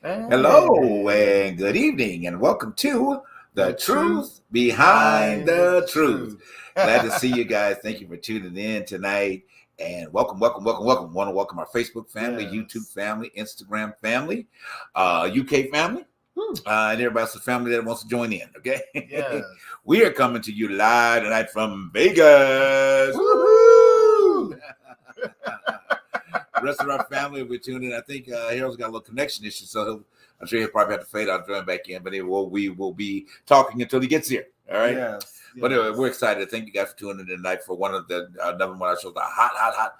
Hello and good evening and welcome to The Truth Behind the Truth. Glad to see you guys. Thank you for tuning in tonight and welcome. Want to welcome our Facebook family, YouTube family, Instagram family, UK family, and everybody else's family that wants to join in, okay? Yes. We are coming to you live tonight from Vegas. Woo-hoo! The rest of our family will be tuning in. I think Harold's got a little connection issue, so I'm sure he'll probably have to fade out, join back in. But we will be talking until he gets here. All right. Yes. But anyway, we're excited. Thank you guys for tuning in tonight for one of the number one shows, the hot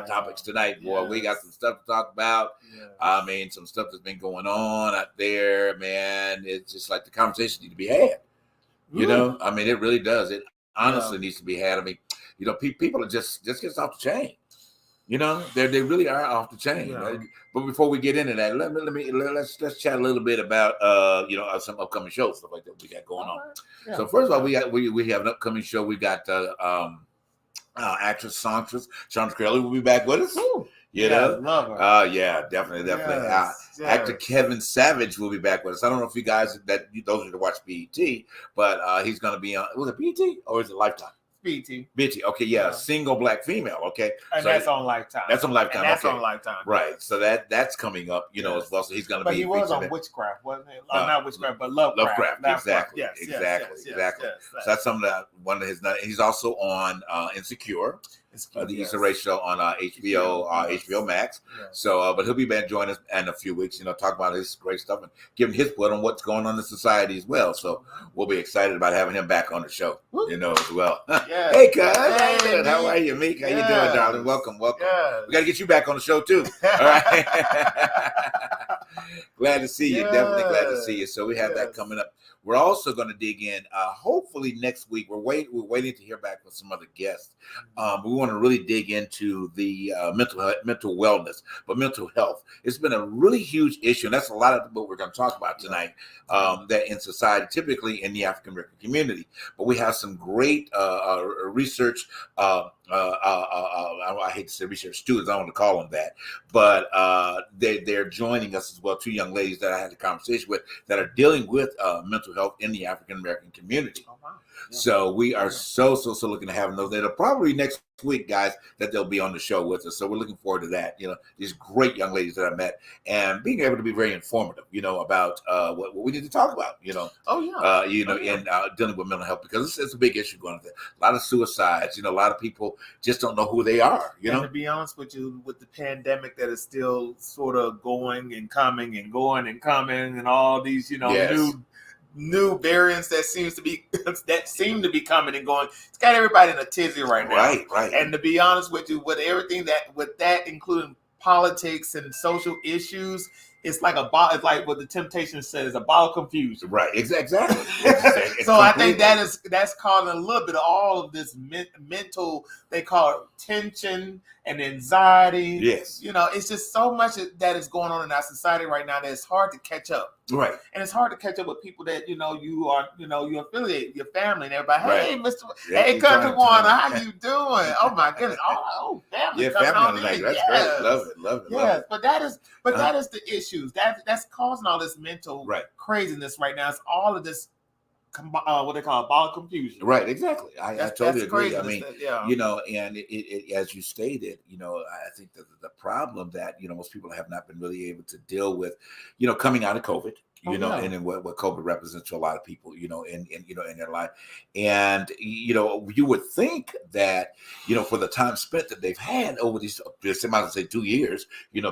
topics tonight. Boy, we got some stuff to talk about. Yes. I mean, some stuff that's been going on out there, man. It's just like the conversation needs to be had. You know, I mean, it really does. It honestly needs to be had. I mean, you know, people are just gets off the chain. You know, they really are off the chain. Yeah. Right? But before we get into that, let's chat a little bit about some upcoming shows, stuff like that we got going on. Yeah. So first of all, we have an upcoming show. We got actress Chandra Kelly will be back with us. Ooh. You know, love her. Yeah, definitely. Yes. Actor Kevin Savage will be back with us. I don't know if you guys those of you that watch BET, but he's going to be on. Was it BET or is it Lifetime? BET. Okay, yeah, single black female. Okay, And so that's on Lifetime. That's on Lifetime. And that's okay. on Lifetime. Right. So that's coming up, as well. So he's going to be. But he was on Witchcraft, wasn't it? Not Witchcraft, but Lovecraft. Exactly. Yes. Exactly. So that's some of one of his. He's also on Insecure. The Issa Rae show on HBO Max. Yes. So, but he'll be back joining us in a few weeks. Talk about his great stuff and giving his put on what's going on in society as well. So we'll be excited about having him back on the show. As well. Yes. Hey, cuz. Hey, how are you, Meek? How you doing, darling? Welcome. Yes. We got to get you back on the show too. All right. Glad to see you. Yes. Definitely glad to see you. So we have that coming up. We're also going to dig in. Hopefully next week. We're waiting to hear back from some other guests. We want to really dig into the mental wellness, but mental health. It's been a really huge issue, and that's a lot of what we're going to talk about tonight. That in society, typically in the African American community, but we have some great research. I hate to say research students. I don't want to call them that, but they're joining us as well. Two young ladies that I had a conversation with that are dealing with mental health in the African American community. Oh, wow. Yeah. So we are so looking to have those. It'll probably next week, guys, that they'll be on the show with us. So we're looking forward to that. These great young ladies that I met and being able to be very informative, about what we need to talk about, in dealing with mental health, because it's a big issue going on there. A lot of suicides, a lot of people just don't know who they are, And to be honest with you, with the pandemic that is still sort of going and coming and going and coming and all these, new variants that seem to be coming and going. It's got everybody in a tizzy right now. Right. And to be honest with you, with everything with that including politics and social issues, it's like a ball. It's like what the Temptation says, a ball of confusion. Right. Exactly. So I think that's causing a little bit of all of this mental. They call it tension and anxiety. Yes. It's just so much that is going on in our society right now that it's hard to catch up. Right. And it's hard to catch up with people that you are you affiliate, your family and everybody. Hey, right. Mr. Hey, Country Warner, how you doing? Oh my goodness. Oh, family. Yeah, family on the night. That's great. Love it. Yes, but that is the issues. That's causing all this mental craziness right now. It's all of this what they call ball confusion. Right, exactly. I totally agree. I mean, and it as you stated, I think that the problem that most people have not been really able to deal with, coming out of COVID, and then what COVID represents to a lot of people, in their life, and you would think that for the time spent that they've had over these, I might say 2 years,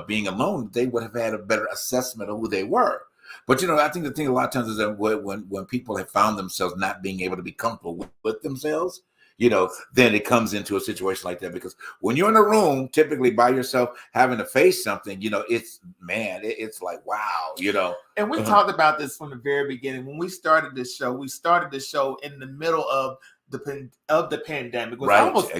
being alone, they would have had a better assessment of who they were. But I think the thing a lot of times is that when people have found themselves not being able to be comfortable with themselves, then it comes into a situation like that. Because when you're in a room, typically by yourself, having to face something, it's like, wow, And we talked about this from the very beginning. When we started this show in the middle of the pandemic. It was almost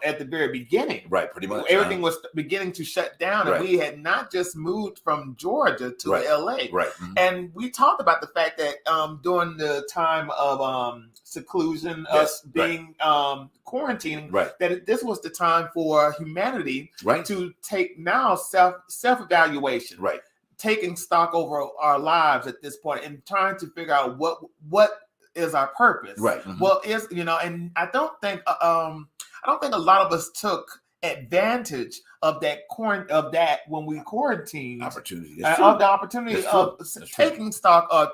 at the very beginning. Right, pretty much. Everything was beginning to shut down, and we had not just moved from Georgia to LA. Right. Mm-hmm. And we talked about the fact that during the time of seclusion, us being quarantining, that this was the time for humanity to take now self-evaluation. Right. Taking stock over our lives at this point and trying to figure out what is our purpose. Right. Mm-hmm. Well, and I don't think a lot of us took advantage of that when we quarantined opportunity of the opportunity of taking stock or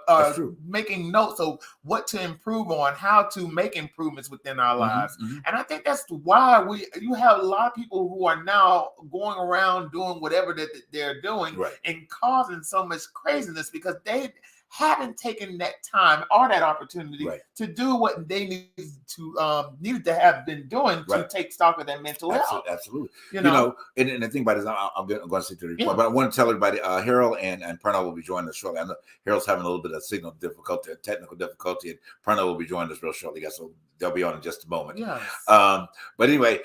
making notes of what to improve on, how to make improvements within our lives. Mm-hmm. And I think that's why you have a lot of people who are now going around doing whatever that they're doing and causing so much craziness because they haven't taken that time or that opportunity to do what they needed to have been doing to take stock of their mental health. Absolutely. And the thing about it is, I'm going to say to the report, but I want to tell everybody, Harold and Pernell will be joining us shortly. I know Harold's having a little bit of technical difficulty, and Pernell will be joining us real shortly, so they'll be on in just a moment. Yes. But anyway,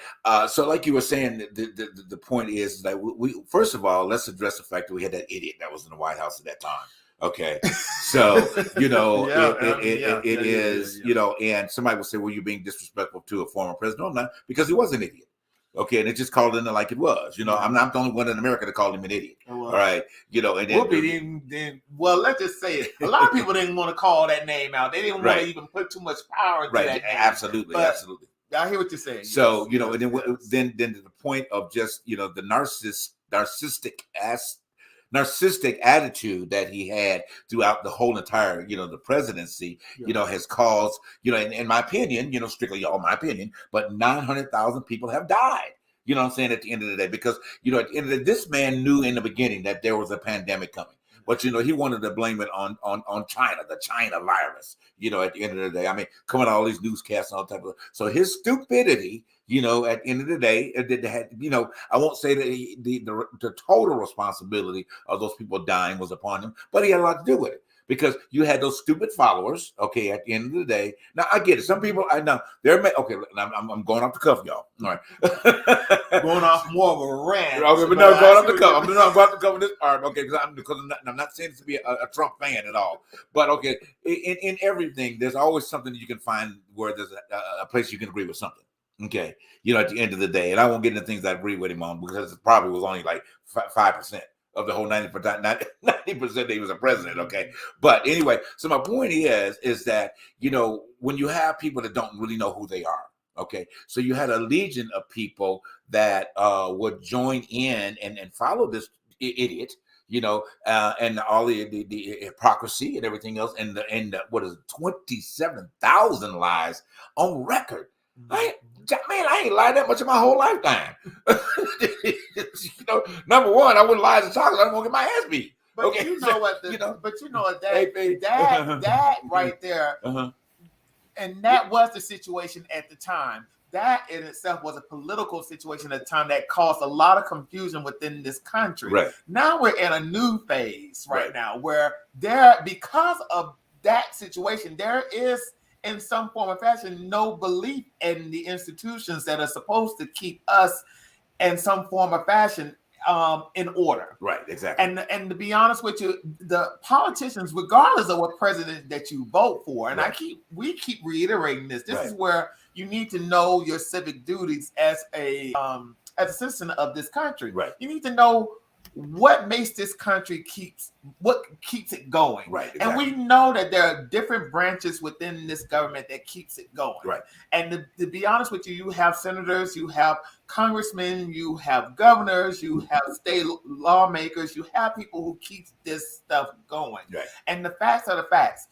so like you were saying, the point is that we first of all, let's address the fact that we had that idiot that was in the White House at that time. Okay, so it is, and somebody will say, well, you're being disrespectful to a former president. No, I'm not, because he was an idiot. Okay, and it just called it like it was. I'm not the only one in America that called him an idiot. All right, and then let's just say it. A lot of people didn't want to call that name out. They didn't want to even put too much power into that name. Absolutely. I hear what you're saying. So and then to the point of just the narcissistic attitude that he had throughout the whole entire, the presidency, has caused, in my opinion, strictly all my opinion, but 900,000 people have died. You know what I'm saying? At the end of the day, because, at the end of the day, this man knew in the beginning that there was a pandemic coming. But, he wanted to blame it on China, the China virus, at the end of the day. I mean, coming out all these newscasts and all type of. So his stupidity, at the end of the day, I won't say that the total responsibility of those people dying was upon him, but he had a lot to do with it. Because you had those stupid followers, okay, at the end of the day. Now, I get it. Some people, I know, I'm going off the cuff, y'all. All right. Going off more of a rant. Okay, but no, going off the cuff. I'm going to cover this part, okay, because I'm not saying this to be a Trump fan at all. But, okay, in everything, there's always something that you can find where there's a place you can agree with something. Okay, at the end of the day. And I won't get into things I agree with him on because it probably was only like 5%. Of the whole 90% that he was a president, okay? But anyway, so my point is that, when you have people that don't really know who they are, okay? So you had a legion of people that would join in and follow this idiot, and all the hypocrisy and everything else, and what is it, 27,000 lies on record. I ain't lied that much in my whole lifetime. Number one, I wouldn't lie as a child. I don't want to get my ass beat. But okay. That right there, and that was the situation at the time. that in itself was a political situation at the time that caused a lot of confusion within this country. Right. Now we're in a new phase right now where because of that situation, there is in some form or fashion no belief in the institutions that are supposed to keep us in some form or fashion in order. Right, exactly. And to be honest with you, the politicians, regardless of what president that you vote for, and we keep reiterating this. This is where you need to know your civic duties as a citizen of this country. Right. You need to know what makes this country keeps it going. Right. Exactly. And we know that there are different branches within this government that keeps it going. Right. And to be honest with you, you have senators, you have congressmen, you have governors, you have state lawmakers, you have people who keep this stuff going. Right. And the facts are the facts.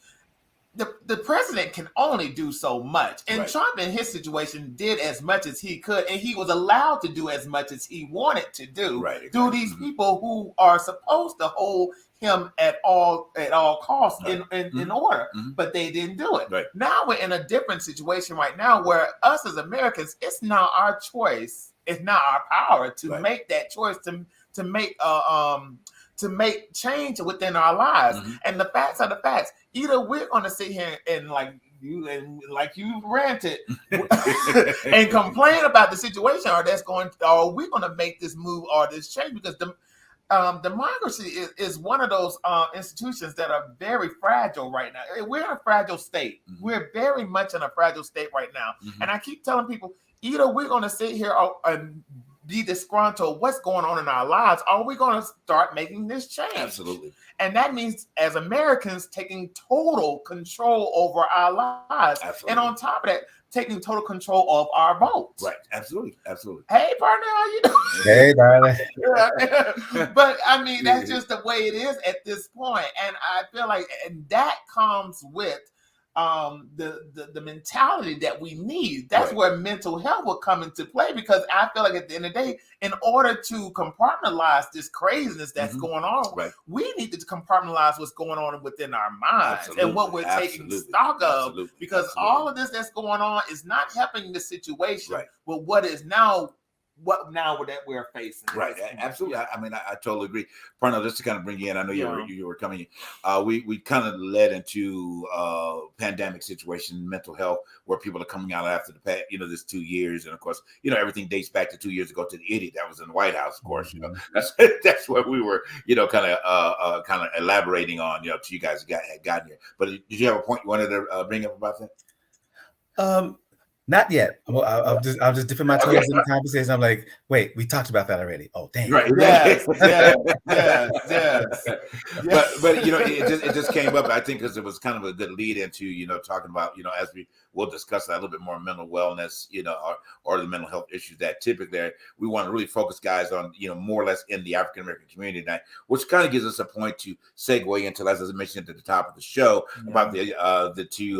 The president can only do so much. And Trump in his situation did as much as he could, and he was allowed to do as much as he wanted to do through these people who are supposed to hold him at all costs in order, but they didn't do it. Right. Now we're in a different situation right now where us as Americans, it's now our choice, it's now our power to make that choice to make change within our lives. And the facts are the facts. Either we're going to sit here and like you ranted and complain about the situation, or we're going to make this move or this change, because democracy is one of those institutions that are very fragile right now. We're in a fragile state. We're very much in a fragile state right now. And I keep telling people, either we're going to sit here and be disgruntled what's going on in our lives, or we're going to start making this change. Absolutely. And that means as Americans taking total control over our lives. Absolutely. And on top of that, taking total control of our votes. Right. Absolutely. Absolutely. Hey, partner, how you doing? Hey, darling. But I mean, that's just the way it is at this point. And I feel like, and that comes with the mentality that we need. That's where mental health will come into play, because I feel like at the end of the day, in order to compartmentalize this craziness that's going on, we need to compartmentalize what's going on within our minds and what we're taking stock of, because all of this that's going on is not helping the situation, but what that we're facing. Right. Absolutely. I mean, I totally agree. Parnell, just to kind of bring you in, I know you were coming in. We kind of led into pandemic situation, mental health, where people are coming out after this 2 years. And of course, everything dates back to 2 years ago to the idiot that was in the White House, of course. That's what we were, kind of elaborating on, till you guys had gotten here. But did you have a point you wanted to bring up about that? Not yet. I'll just dip in my toes in the conversation. I'm like, wait, we talked about that already. Oh, dang. Right. Yes. But it just came up, I think, because it was kind of a good lead into, talking about, as we'll discuss that a little bit more, mental wellness, or the mental health issues that typically we want to really focus guys on, more or less in the African American community tonight, which kind of gives us a point to segue into, as I mentioned at the top of the show, about the two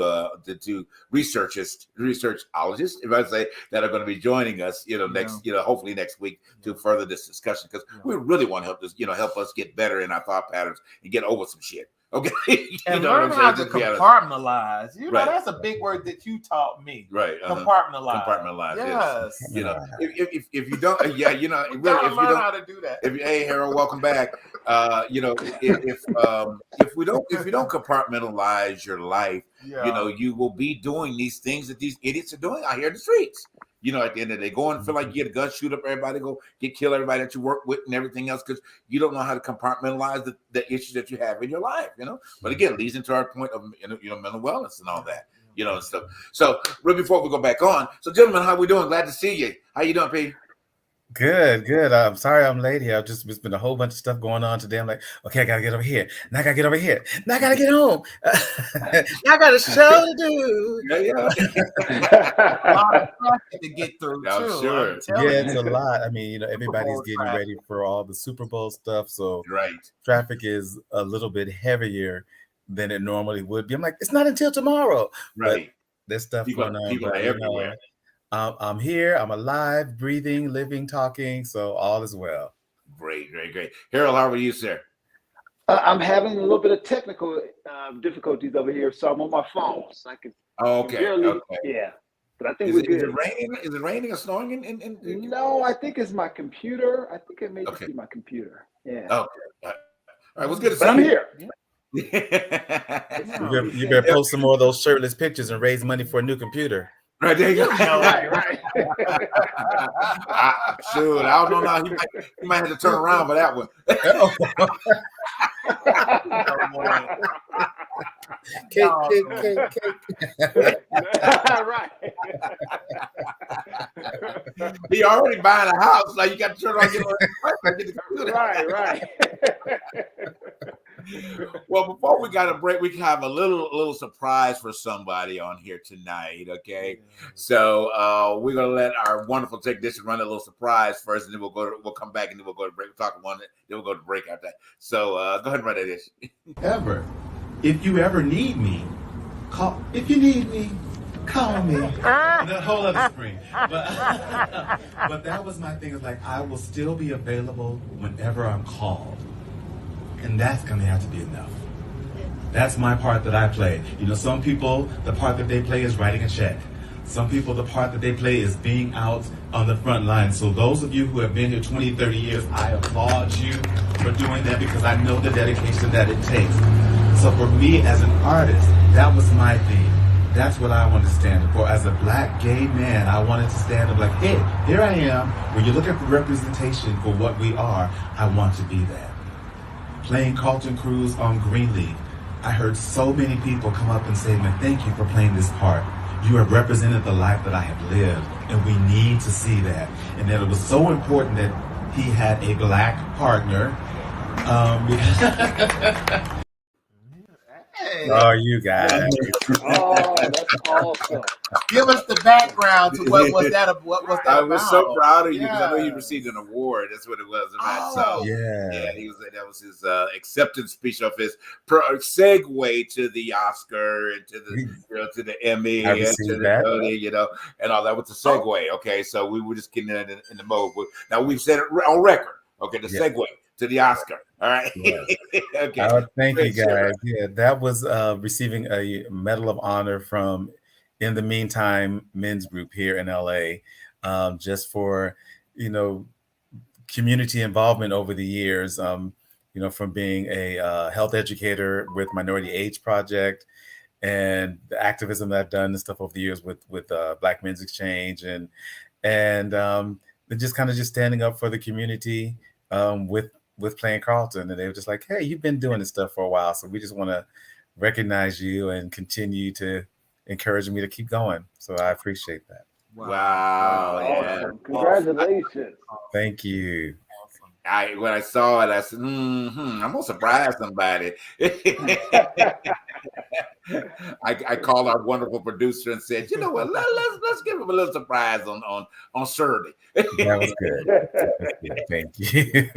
researchologists, if I say, that are going to be joining us, next, hopefully next week to further this discussion, because we really want to help this, help us get better in our thought patterns and get over some shit. Okay. And learn how to compartmentalize. That's a big word that you taught me. Right. Compartmentalize. Yes. If you don't, really, if you don't, how to do that. Hey, Harold, welcome back. If you don't compartmentalize your life, you will be doing these things that these idiots are doing out here in the streets. At the end of the day, go and feel like you get a gun, shoot up everybody, go kill everybody that you work with and everything else, because you don't know how to compartmentalize the issues that you have in your life, But again, it leads into our point of, mental wellness and all that, and stuff. So right before we go back on, so gentlemen, how we doing? Glad to see you. How you doing, Pete? Good. I'm sorry I'm late here. It's been a whole bunch of stuff going on today. I'm like, okay, I gotta get over here. Now I gotta get over here. Now I gotta get home. I got a show to do. A lot of stuff to get through, too. Sure. It's a lot. I mean, everybody's getting ready for all the Super Bowl stuff. So traffic is a little bit heavier than it normally would be. I'm like, it's not until tomorrow. Right. But there's stuff going on. People are everywhere. I'm here. I'm alive, breathing, living, talking. So all is well. Great. Harold, how are you, sir? I'm having a little bit of technical difficulties over here, so I'm on my phone. So I can. Okay. Yeah. But I think Is we're it good. raining? Is it raining or snowing? No, I think it's my computer. I think it may just Okay. be my computer. Yeah. Okay. All right. Well, it's good to see But I'm you. here. You better post some more of those shirtless pictures and raise money for a new computer. Right there you go. Right. Shoot, I don't know now. He might have to turn around for that one. Cake. Right. He already buying a house. Like you got to turn around and get the computer. Right. Well, before we got a break, we can have a little surprise for somebody on here tonight. Okay, so we're gonna let our wonderful technician run a little surprise first, and then we'll come back and then we'll go to break. We'll talk one, then we'll go to break after that. So go ahead and run that dish. If you ever need me, call. If you need me, call me. That whole other screen. But that was my thing. Is like I will still be available whenever I'm called. And that's going to have to be enough. That's my part that I play. You know, some people, the part that they play is writing a check. Some people, the part that they play is being out on the front line. So those of you who have been here 20, 30 years, I applaud you for doing that because I know the dedication that it takes. So for me as an artist, that was my thing. That's what I wanted to stand up for. As a black gay man, I wanted to stand up like, hey, here I am. When you're looking for representation for what we are, I want to be that. Playing Carlton Cruz on Greenleaf, I heard so many people come up and say, man, thank you for playing this part. You have represented the life that I have lived, and we need to see that. And that it was so important that he had a black partner. Oh, you guys. Oh, that's awesome. Give us the background to what was that about? I was so proud of you because I know he received an award. That's what it was about. Oh, So Yeah. that was his acceptance speech of his segue to the Oscar and to the to the Emmy I and to received the that. Tony, and all that was the segue. Okay, so we were just getting in the mode. Now we've said it on record. Okay, the segue to the Oscar. All right. Yes. Okay. Thank you, Great show. guys. Yeah, that was receiving a Medal of Honor from In the Meantime Men's Group here in LA, just for, community involvement over the years, from being a health educator with Minority Age Project and the activism that I've done and stuff over the years with Black Men's Exchange and just kind of just standing up for the community with playing Carlton. And they were just like, hey, you've been doing this stuff for a while, so we just want to recognize you and continue to encourage me to keep going. So I appreciate that. Wow. Yeah. Awesome. Congratulations. Thank you. When I saw it, I said, I'm gonna surprise somebody. I called our wonderful producer and said, you know what, let's give him a little surprise on Saturday. That was good. Thank you.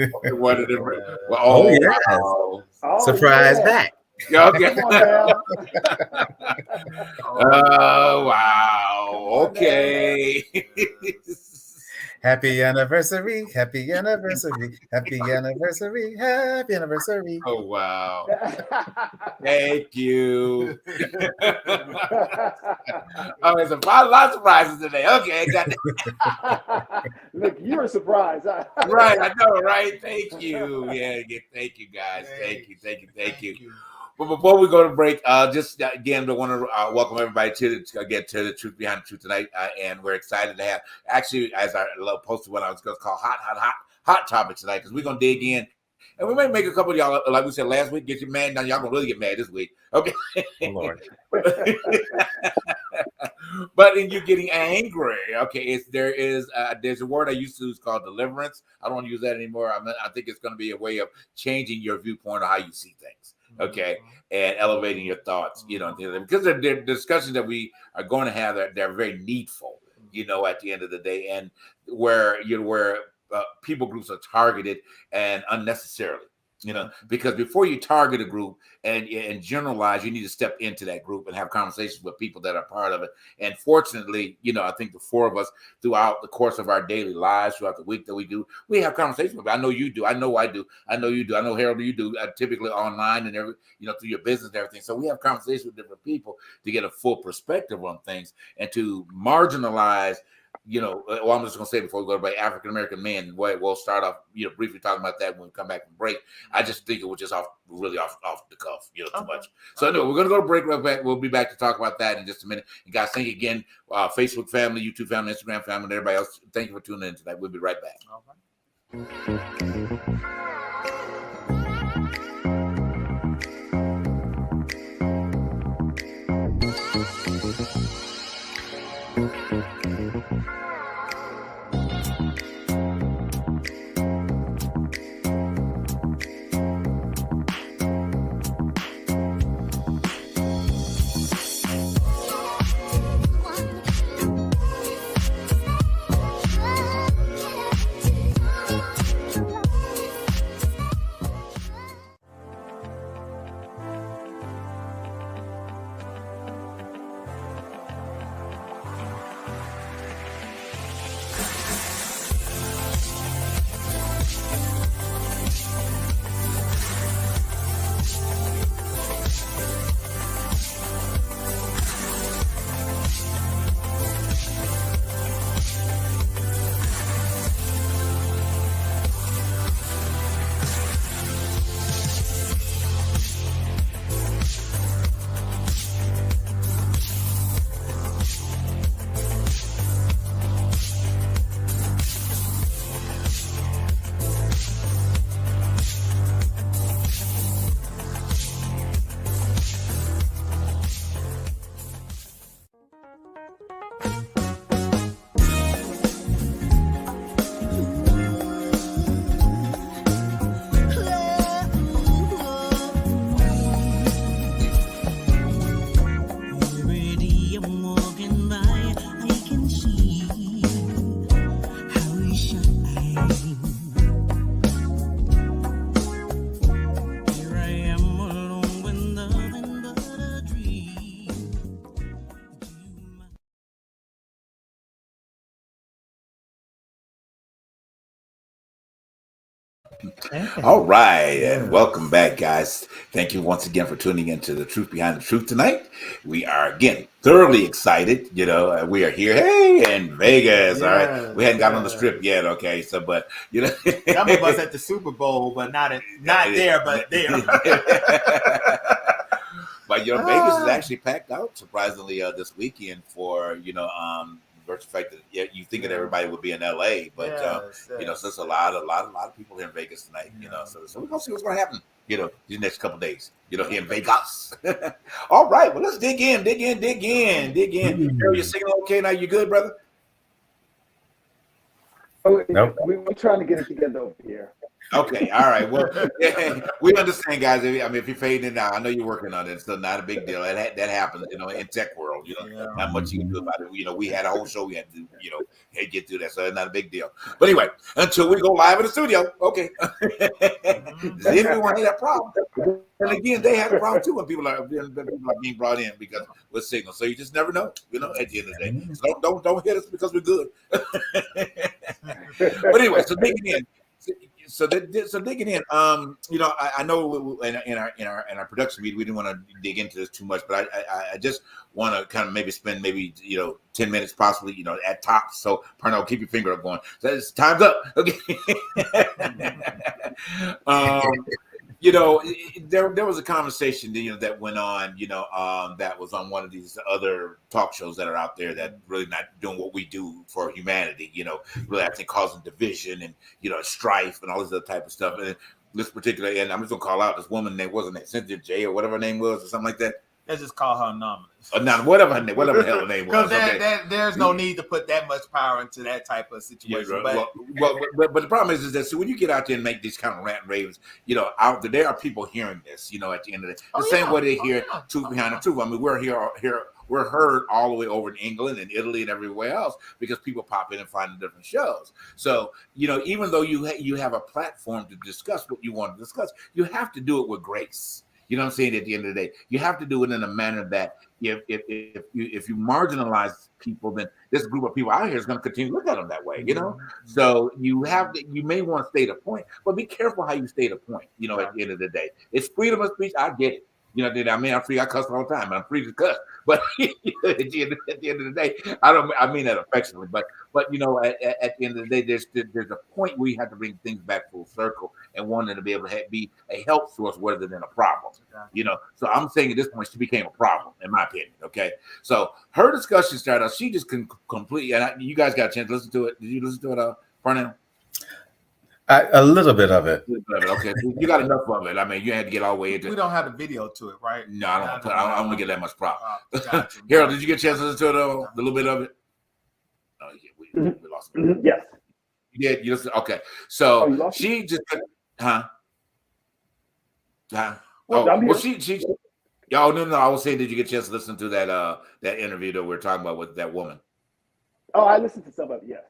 Surprise back. Okay. Come on now. Oh wow. Okay. Happy anniversary, happy anniversary, happy anniversary, happy anniversary. Oh wow. Thank you. Oh, there's a lot of surprises today. Okay, got it. Look, you're surprised. Right, I know, right? Thank you. Yeah, thank you guys. Thank you. But before we go to break, just again, I want to welcome everybody to the Truth Behind the Truth tonight, and we're excited to have actually, as I posted what I was going to call hot topics tonight, because we're going to dig in, and we may make a couple of y'all, like we said last week, get you mad. Now y'all gonna really get mad this week, okay? Oh, Lord. But in you getting angry, okay, there's a word I used to use called deliverance. I don't want to use that anymore. I think it's going to be a way of changing your viewpoint of how you see things. Okay, and elevating your thoughts, because they're discussions that we are going to have that they're very needful, at the end of the day, and where people groups are targeted and unnecessarily. You know, because before you target a group and generalize, you need to step into that group and have conversations with people that are part of it. And fortunately, you know, I think the four of us throughout the course of our daily lives, throughout the week that we have conversations with. I know you do. I know I do. I know you do. I know Harold, you do. Typically online and through your business and everything. So we have conversations with different people to get a full perspective on things and to marginalize. Well, I'm just going to say before we go to break, African American men. We'll start off, briefly talking about that when we come back from break. I just think it was just really off the cuff, too much. So anyway, we're going to go to break right back. We'll be back to talk about that in just a minute. And guys, thank you again, Facebook family, YouTube family, Instagram family, and everybody else. Thank you for tuning in tonight. We'll be right back. All right. All right, and welcome back, guys. Thank you once again for tuning into The Truth Behind the Truth tonight. We are again thoroughly excited. We are here, in Vegas. All right, we hadn't gotten on the strip yet. Okay, so but some of us at the Super Bowl, but not there, but there. But Vegas is actually packed out surprisingly this weekend for versus the fact that you think that everybody would be in LA, but so there's a lot of people here in Vegas tonight. So we're gonna see what's gonna happen. These next couple of days. Here in Vegas. All right, well let's dig in. Harold, you singing okay now? You good, brother? Oh, nope. We're trying to get it together over here. Okay, all right. Well, we understand, guys. If you're fading it now, I know you're working on it. It's still not a big deal. That happens, in tech world. Not much you can do about it. We had a whole show we had to, get through that, so it's not a big deal. But anyway, until we go live in the studio, okay. Does anyone have that problem? And again, they have a problem too when people are being brought in because we're signal. So you just never know, at the end of the day. So don't hit us because we're good. But anyway, so digging in. So digging in, I know in our production meeting we didn't want to dig into this too much, but I just want to kind of maybe spend 10 minutes possibly at top. So Parnell, keep your finger up going. So it's time's up. Okay. There was a conversation that went on that was on one of these other talk shows that are out there that really not doing what we do for humanity, really I think causing division and strife and all this other type of stuff. And this particular, and I'm just gonna call out this woman name, wasn't it Cynthia J or whatever her name was or something like that. Let's just call her anonymous. Whatever the hell her name was. Because there's no need to put that much power into that type of situation. Yeah, but the problem is that when you get out there and make these kind of rant and raves, out there are people hearing this, at the end of the day. The same way they hear Truth Behind the Truth. I mean, we're here we're heard all the way over in England and Italy and everywhere else because people pop in and find the different shows. So, even though you have a platform to discuss what you want to discuss, you have to do it with grace. You know what I'm saying? At the end of the day, you have to do it in a manner that if you marginalize people, then this group of people out here is going to continue to look at them that way. So you may want to state a point, but be careful how you state a point. At the end of the day, it's freedom of speech. I get it. I'm free. I cuss all the time. I'm free to cuss. But at the end of the day, I mean that affectionately. But at the end of the day, there's a point where you have to bring things back full circle and wanting to be able to be a help source rather than a problem. So I'm saying at this point she became a problem, in my opinion. Okay, so her discussion started out. She just completely. And you guys got a chance to listen to it. Did you listen to it, Parnell? A little bit of it. Okay, you got enough of it. I mean, you had to get all the way into it. We don't have the video to it, right? No, I don't want to get that much prop. Harold, did you get a chance to listen to it, a little bit of it? Oh, yeah, we lost it. Yes. You did? You listened? Okay. So she just, Well, she. Oh, no. I was saying, did you get a chance to listen to that interview that we were talking about with that woman? Oh, I listened to some of it, yes.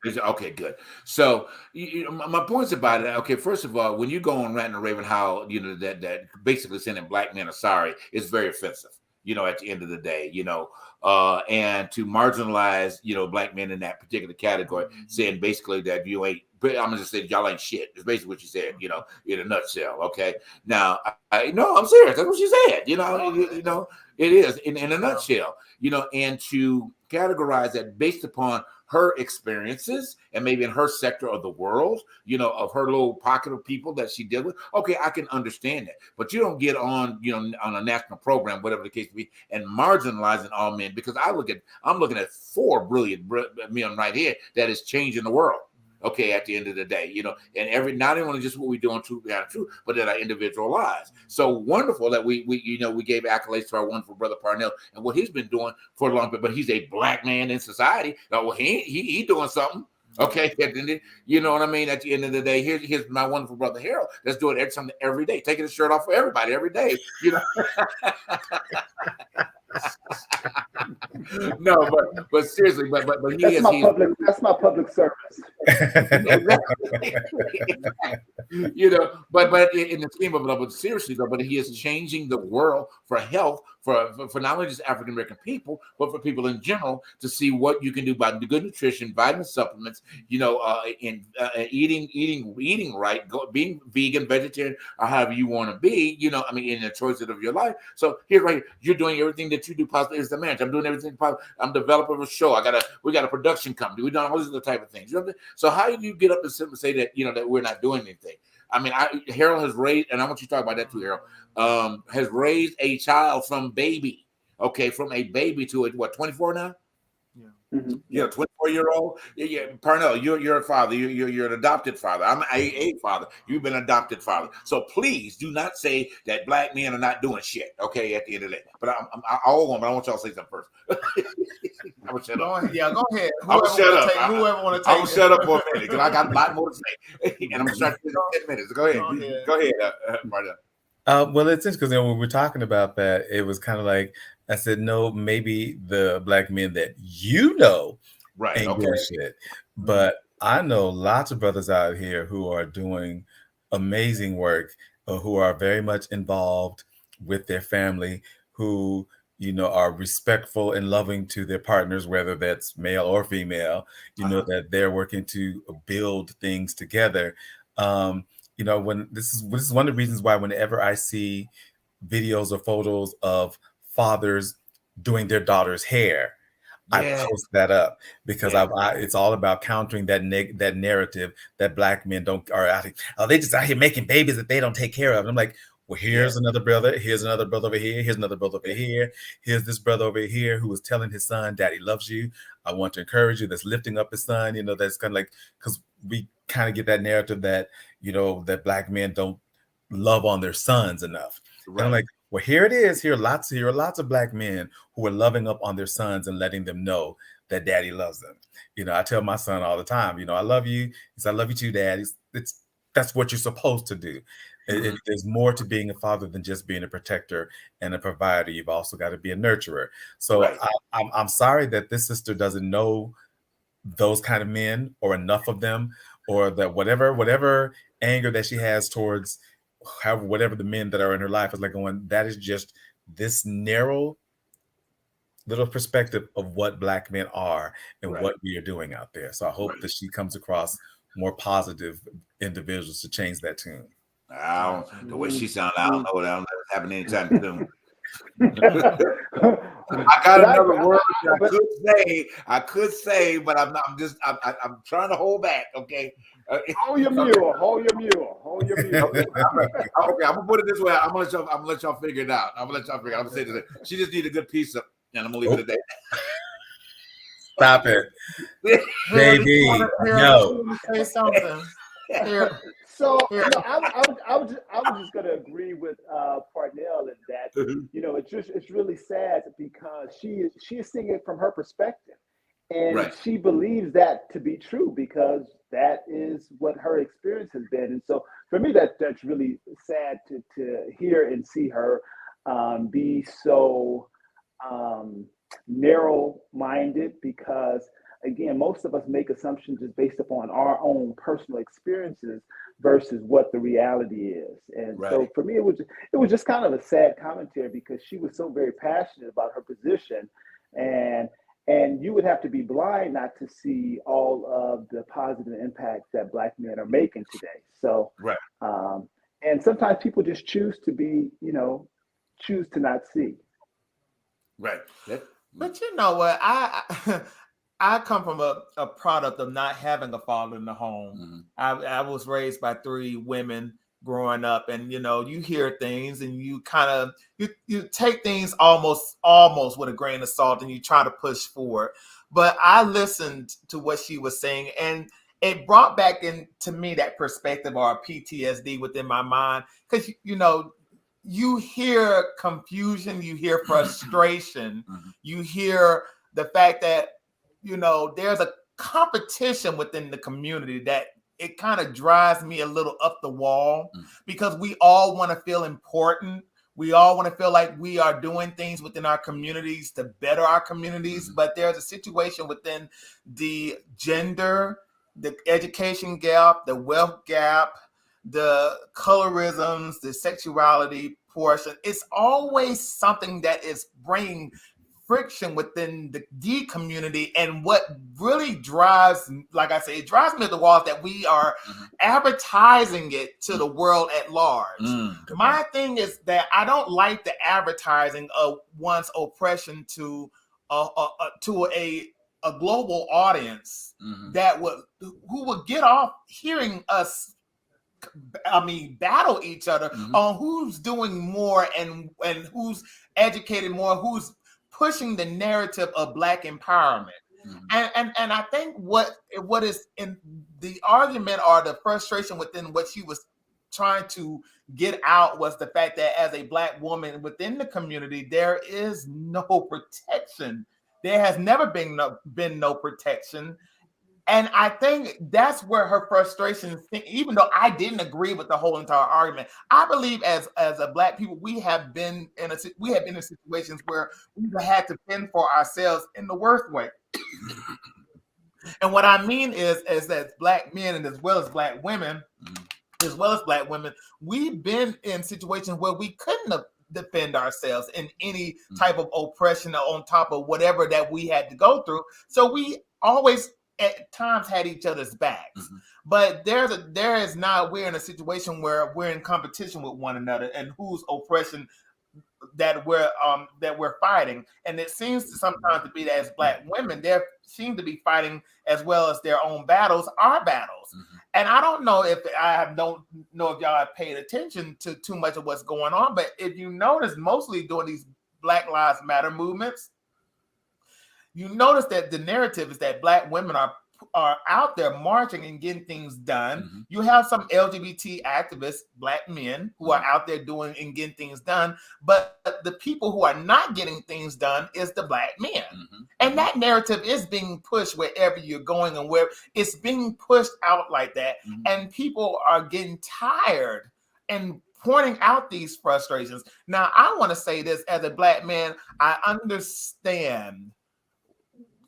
Okay, good. So my points about it. Okay, first of all, when you go on ranting and raving how that basically saying that black men are sorry is very offensive. At the end of the day, and to marginalize black men in that particular category, saying basically that you ain't. I'm gonna just say y'all ain't shit. It's basically what she said. In a nutshell. Okay. Now, no, I'm serious. That's what she said. It is in a nutshell. And to categorize that based upon her experiences and maybe in her sector of the world, of her little pocket of people that she dealt with. Okay, I can understand that. But you don't get on, on a national program, whatever the case may be, and marginalizing all men, because I'm looking at 4 brilliant men right here that is changing the world. Okay, at the end of the day, and not only just what we do on Truth Behind Truth, but in our individual lives. So wonderful that we gave accolades to our wonderful brother Parnell and what he's been doing for a long time. But he's a black man in society. Well, he doing something. Okay, you know what I mean? At the end of the day, here's my wonderful brother Harold that's doing something every day, taking his shirt off for everybody every day. No, but seriously, but that's my public service. But in the scheme of it, but seriously though, but he is changing the world for health for not only just African American people, but for people in general to see what you can do by good nutrition, vitamin supplements, in eating right, being vegan, vegetarian, or however you want to be, in the choices of your life. So here, right, you're doing everything that you do possible is the manager. I'm doing everything possible. I'm developing a show. We got a production company. We've done all these other type of things. So how do you get up and say that that we're not doing anything? I mean, Harold has raised, and I want you to talk about that too, Harold. Has raised a child from baby, from a baby to 24 now? Yeah. Mm-hmm. 24-year-old. Yeah, Parnell, you're a father. You're an adopted father. I'm a father. You've been an adopted father. So please do not say that black men are not doing shit. Okay, at the end of the day. But I'll go on. But I want y'all to say something first. I'm gonna shut up. Yeah, go ahead. I'm gonna shut up. Whoever want to take. I'm gonna shut up for a minute because I got a lot more to say, and I'm gonna start in 10 minutes. Go ahead. Go ahead, Parnell. Well, it's interesting because when we were talking about that, it was kind of like I said, no, maybe the black men that right, ain't doing shit, but I know lots of brothers out here who are doing amazing work, who are very much involved with their family, who are respectful and loving to their partners, whether that's male or female. That they're working to build things together. When this is one of the reasons why whenever I see videos or photos of fathers doing their daughter's hair, I post that up because it's all about countering that narrative that black men they just out here making babies that they don't take care of. And I'm like, well, here's another brother. Here's another brother over here. Here's another brother over here. Here's this brother over here who was telling his son, "Daddy loves you. I want to encourage you." That's lifting up his son. That's kind of like, because we kind of get that narrative that that black men don't love on their sons enough. Right. And I'm like, well, here it is. Here are lots of black men who are loving up on their sons and letting them know that daddy loves them. I tell my son all the time, I love you. He says, I love you too, Dad. That's what you're supposed to do. There's more to being a father than just being a protector and a provider. You've also got to be a nurturer. So Right. I'm sorry that this sister doesn't know those kind of men or enough of them, or that whatever anger that she has towards whatever the men that are in her life is like going, that is just this narrow little perspective of what Black men are and what we are doing out there. So I hope that she comes across more positive individuals to change that tune. The way she sounds, I don't know what's happening anytime soon. I got another word I could say, but I'm trying to hold back. Okay. Hold your mule. Okay, I'm gonna put it this way. I'm gonna let y'all figure it out. I'm gonna say this. She just needs a good pizza, and I'm gonna leave it at that. Stop it, baby. No. Say something. So I was just going to agree with Parnell in that it's really sad because she is seeing it from her perspective, and she believes that to be true because that is what her experience has been. And so for me, that's really sad to hear and see her be so narrow-minded, because again, most of us make assumptions just based upon our own personal experiences versus what the reality is. And so for me, it was just kind of a sad commentary because she was so very passionate about her position, and you would have to be blind not to see all of the positive impacts that Black men are making today. So, and sometimes people just choose to not see. Right. But you know what? I come from a product of not having a father in the home. I was raised by 3 women growing up, and you hear things and you kind of you take things almost with a grain of salt and you try to push forward. But I listened to what she was saying, and it brought back into me that perspective or PTSD within my mind, because you hear confusion, you hear frustration, you hear the fact that there's a competition within the community that it kind of drives me a little up the wall, because we all want to feel important. We all want to feel like we are doing things within our communities to better our communities. But there's a situation within the gender, the education gap, the wealth gap, the colorisms, the sexuality portion. It's always something that is bringing friction within the community. And what really drives, like I say, it drives me to the wall that we are advertising it to the world at large. My thing is that I don't like the advertising of one's oppression to a global audience who would get off hearing us battle each other on who's doing more and who's educated more, who's pushing the narrative of Black empowerment. And I think what is in the argument or the frustration within what she was trying to get out was the fact that as a Black woman within the community, there is no protection. There has never been no protection. And I think that's where her frustration, even though I didn't agree with the whole entire argument, I believe as a Black people, we have been in situations where we've had to fend for ourselves in the worst way. And what I mean is that Black men, and as well as Black women, we've been in situations where we couldn't defend ourselves in any type of oppression on top of whatever that we had to go through. So we always at times had each other's backs. But we're in a situation where we're in competition with one another and whose oppression that we're fighting. And it seems to sometimes to be that as Black women, they seem to be fighting as well as their own battles, our battles. And I don't know if y'all have paid attention to too much of what's going on, but if you notice, mostly during these Black Lives Matter movements, you notice that the narrative is that Black women are out there marching and getting things done. You have some LGBT activists, Black men, who are out there doing and getting things done. But the people who are not getting things done is the Black men. And that narrative is being pushed wherever you're going and where it's being pushed out like that. And people are getting tired and pointing out these frustrations. Now, I want to say this as a Black man, I understand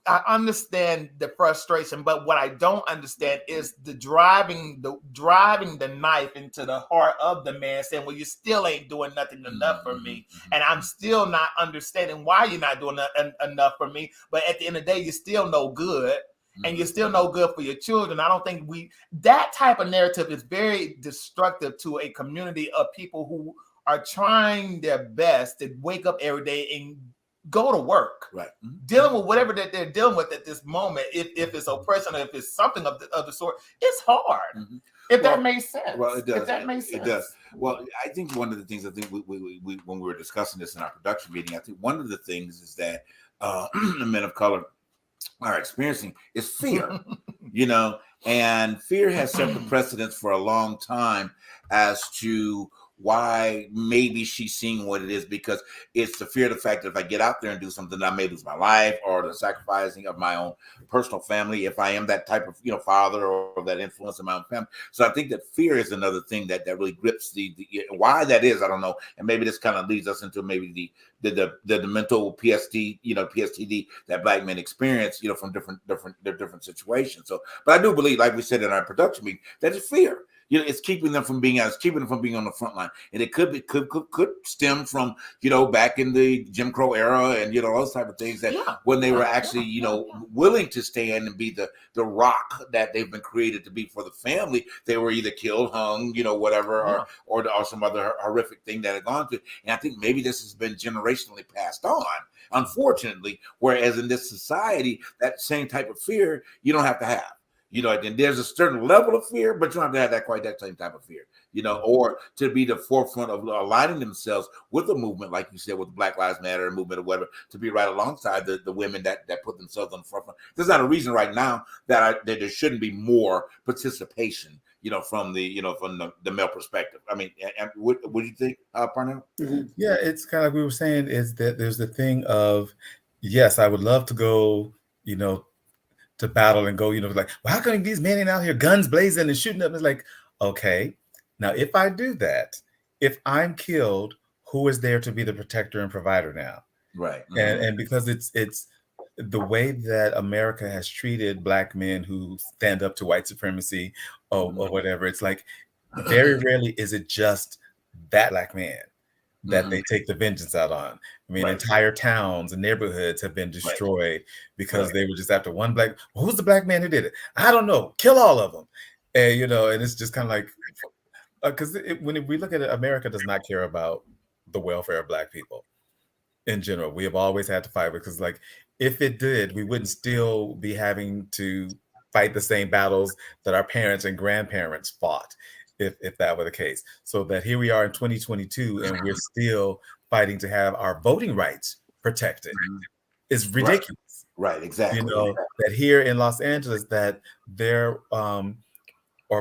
the frustration, but what I don't understand is the driving the knife into the heart of the man, saying, well, you still ain't doing nothing enough for me. And I'm still not understanding why you're not doing enough for me. But at the end of the day, you're still no good. And you're still no good for your children. I don't think that type of narrative is very destructive to a community of people who are trying their best to wake up every day and go to work, right? Dealing with whatever that they're dealing with at this moment. If it's oppression, or if it's something of the sort, it's hard. If that makes sense. Well, it does. If that makes sense. It does. Well, I think one of the things, I think we when we were discussing this in our production meeting, I think one of the things is that the men of color are experiencing is fear, and fear has set the precedence for a long time as to why maybe she's seeing what it is, because it's the fear of the fact that if I get out there and do something, I may lose my life, or the sacrificing of my own personal family if I am that type of father or that influence in my own family. So I think that fear is another thing that really grips the why that is, I don't know, and maybe this kind of leads us into maybe the mental PTSD that Black men experience from different situations. So, but I do believe, like we said in our production meeting, that it's fear. It's keeping them from being out. It's keeping them from being on the front line, and it could stem from back in the Jim Crow era and those type of things that when they were actually willing to stand and be the rock that they've been created to be for the family, they were either killed, hung, whatever, or some other horrific thing that had gone through. And I think maybe this has been generationally passed on, unfortunately. Whereas in this society, that same type of fear you don't have to have. And there's a certain level of fear, but you don't have to have that same type of fear, or to be the forefront of aligning themselves with the movement, like you said, with the Black Lives Matter movement or whatever, to be right alongside the women that put themselves on the forefront. There's not a reason right now that there shouldn't be more participation, from the male perspective. I mean, what do you think, Parnell? Yeah, it's kind of like we were saying, is that there's the thing of, yes, I would love to go, to battle and go, like, well, how come these men ain't out here guns blazing and shooting up? It's like, okay, now if I do that, if I'm killed, who is there to be the protector and provider now? Right. And because it's the way that America has treated Black men who stand up to white supremacy or whatever, it's like very rarely is it just that Black man that they take the vengeance out on. I mean, entire towns and neighborhoods have been destroyed because they were just after one Black. Well, who's the Black man who did it? I don't know. Kill all of them. And and it's just kind of like, because when we look at it, America does not care about the welfare of Black people in general. We have always had to fight, because like if it did, we wouldn't still be having to fight the same battles that our parents and grandparents fought. If that were the case. So that here we are in 2022 and we're still fighting to have our voting rights protected is ridiculous. Right, exactly. That here in Los Angeles that there are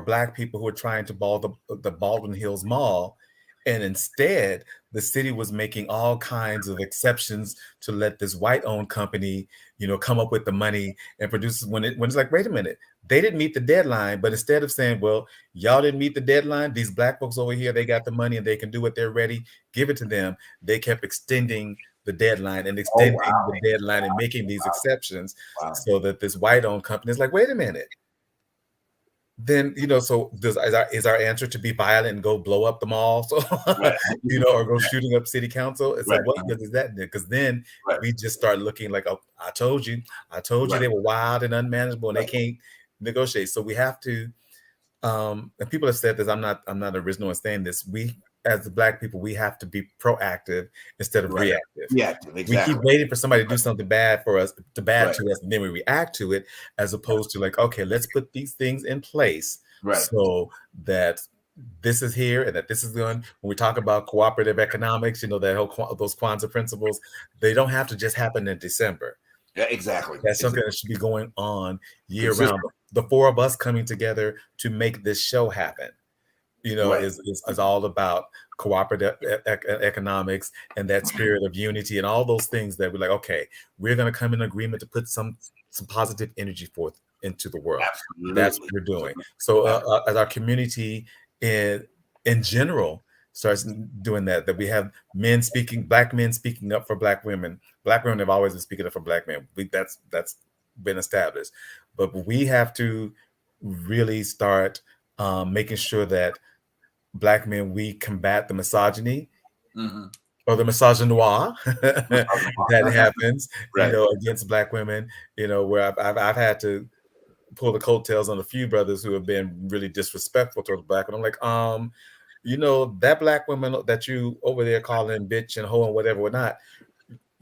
Black people who are trying to ball the Baldwin Hills Mall, and instead the city was making all kinds of exceptions to let this white-owned company, come up with the money and produce when it's like, wait a minute, they didn't meet the deadline. But instead of saying, well, y'all didn't meet the deadline, these Black folks over here, they got the money and they can do what they're ready, give it to them. They kept extending the deadline and extending the deadline and making these exceptions so that this white-owned company is like, wait a minute. Then so is our answer to be violent and go blow up the mall, so or go shooting up city council? It's like, what good is that? Because then we just start looking like, oh, I told you they were wild and unmanageable and they can't negotiate. So we have to, and people have said this. I'm not original in saying this. We, as the Black people, we have to be proactive instead of reactive. Exactly. We keep waiting for somebody to do something bad for us, to us, and then we react to it, as opposed to like, okay, let's put these things in place so that this is here and that this is going. When we talk about cooperative economics, that whole those Kwanzaa principles, they don't have to just happen in December. Yeah, exactly. That's something that should be going on year round. The four of us coming together to make this show happen. Is all about cooperative economics and that spirit of unity and all those things that we're like, okay, we're going to come in agreement to put some positive energy forth into the world. Absolutely. That's what we're doing. So as our community in general starts doing that we have black men speaking up for black women. Black women have always been speaking up for black men. That's been established, but we have to really start making sure that black men, we combat the misogyny or the misogynoir that happens, against black women, where I've had to pull the coattails on a few brothers who have been really disrespectful towards black. And I'm like, that black woman that you over there calling bitch and hoe and whatever or not,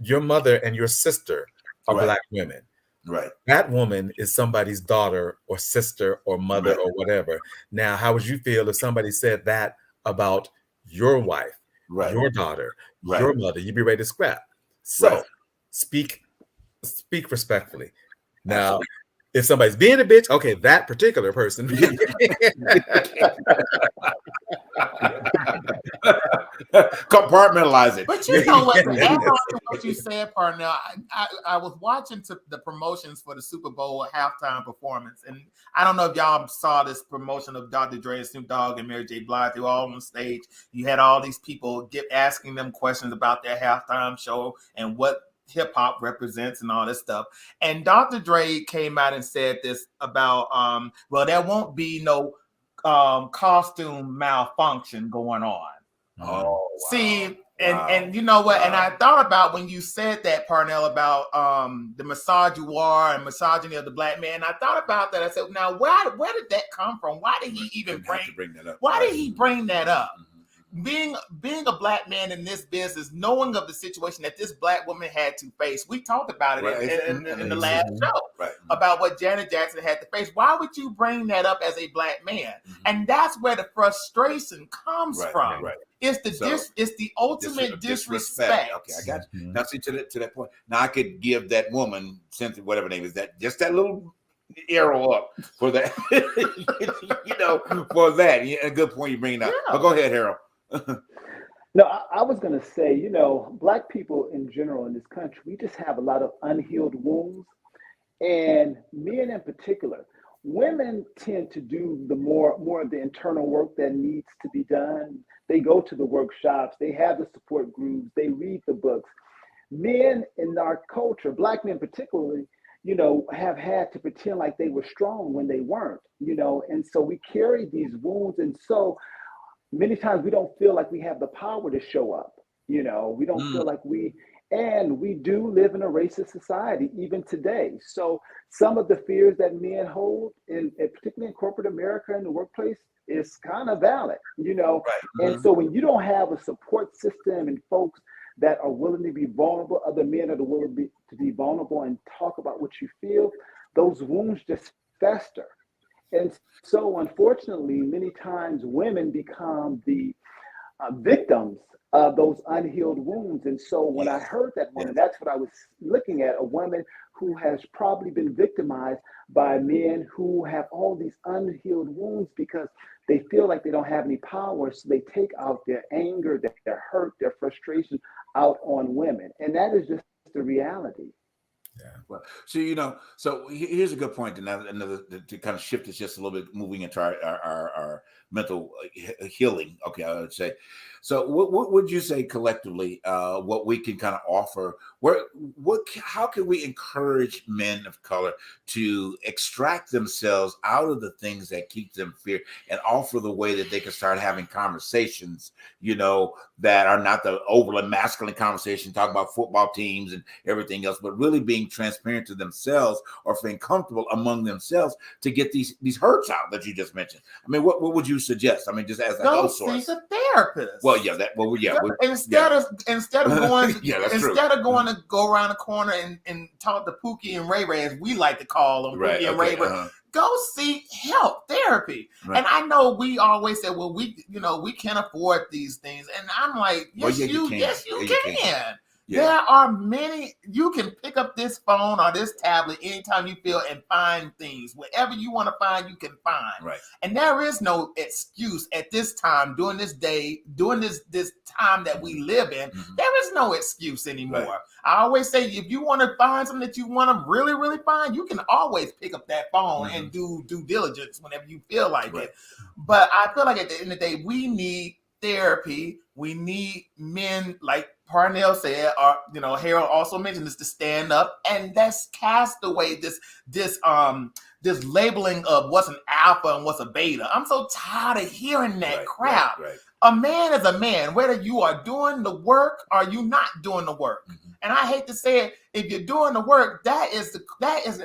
your mother and your sister are black women. Right. That woman is somebody's daughter or sister or mother or whatever. Now, how would you feel if somebody said that about your wife, your daughter, your mother? You'd be ready to scrap. So speak respectfully. Now, if somebody's being a bitch, okay, that particular person. Compartmentalize it. But you know what? What you said, Parnell, I was watching the promotions for the Super Bowl halftime performance, and I don't know if y'all saw this promotion of Dr. Dre and Snoop Dogg and Mary J. Blige. They were all on stage. You had all these people asking them questions about their halftime show and what hip hop represents and all this stuff. And Dr. Dre came out and said this about, well, there won't be no costume malfunction going on. Oh, wow. See, and you know what? And I thought about when you said that, Parnell, about the misogynoir and misogyny of the black man. I thought about that. I said, now where did that come from? Why did he even bring that up? Why did he bring that up? Being a black man in this business, knowing of the situation that this black woman had to face, we talked about it in the last show about what Janet Jackson had to face. Why would you bring that up as a black man? And that's where the frustration comes from. It's the ultimate disrespect. Okay, I got you. Now, see, to that point, now I could give that woman, Cynthia, whatever her name is, that little arrow up for that, for that. Yeah, a good point you bring up. But go ahead, Harold. No, I was going to say, black people in general in this country, we just have a lot of unhealed wounds. And men in particular, women tend to do the more of the internal work that needs to be done. They go to the workshops, they have the support groups, they read the books. Men in our culture, black men particularly, have had to pretend like they were strong when they weren't, and so we carry these wounds. And so many times we don't feel like we have the power to show up. We don't feel like we do live in a racist society even today. So some of the fears that men hold, particularly in corporate America in the workplace, is kind of valid, And so when you don't have a support system and folks that are willing to be vulnerable, other men that are willing to be vulnerable and talk about what you feel, those wounds just fester. And so, unfortunately, many times women become the victims of those unhealed wounds. And so when I heard that woman, that's what I was looking at, a woman who has probably been victimized by men who have all these unhealed wounds because they feel like they don't have any power. So they take out their anger, their hurt, their frustration out on women. And that is just the reality. Yeah. Well, so here's a good point another to kind of shift this just a little bit, moving into our mental healing. Okay, I would say. So what would you say collectively, what we can kind of offer? How can we encourage men of color to extract themselves out of the things that keep them fear and offer the way that they can start having conversations, that are not the overly masculine conversation, talking about football teams and everything else, but really being transparent to themselves or feeling comfortable among themselves to get these hurts out that you just mentioned. I mean, what would you suggest? I mean, just as a health source. Go see a therapist. Instead of going, to go around the corner and talk to Pookie and Ray Ray, as we like to call them, Pookie and Ray Ray. Go seek help, therapy. Right. And I know we always say, well, we can't afford these things. And I'm like, yes, you can. There are many. You can pick up this phone or this tablet anytime you feel and find things. Whatever you want to find, you can find. Right. And there is no excuse at this time, during this day, during this time that we live in. There is no excuse anymore. Right. I always say, if you want to find something that you want to really, really find, you can always pick up that phone and do due diligence whenever you feel like it. But I feel like at the end of the day, we need therapy. We need men, like Parnell said, or Harold also mentioned this, to stand up, and that's cast away this labeling of what's an alpha and what's a beta. I'm so tired of hearing that crap. Right. A man is a man, whether you are doing the work or you not doing the work. And I hate to say it, if you're doing the work, that is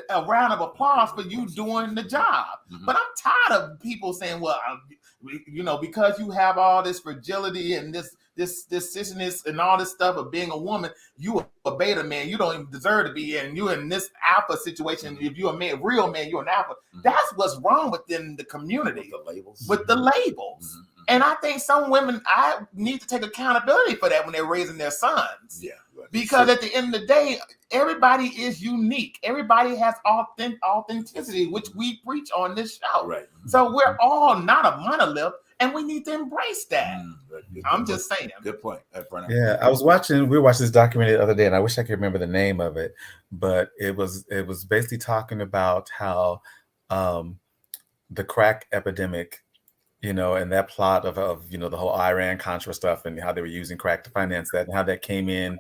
a round of applause for you doing the job. But I'm tired of people saying, well, because you have all this fragility and this sissness and all this stuff of being a woman, you a beta man. You don't even deserve to be in. You in this alpha situation. If you're a man, real man, you're an alpha. That's what's wrong within the community. With the labels. And I think some women, I need to take accountability for that when they're raising their sons. Yeah. Right. Because at the end of the day, everybody is unique. Everybody has authenticity, which we preach on this show. Right. So we're all not a monolith, and we need to embrace that. I'm just saying. Good point. Yeah, we were watching this documentary the other day, and I wish I could remember the name of it, but it was basically talking about how the crack epidemic, and that plot of the whole Iran-Contra stuff, and how they were using crack to finance that, and how that came in,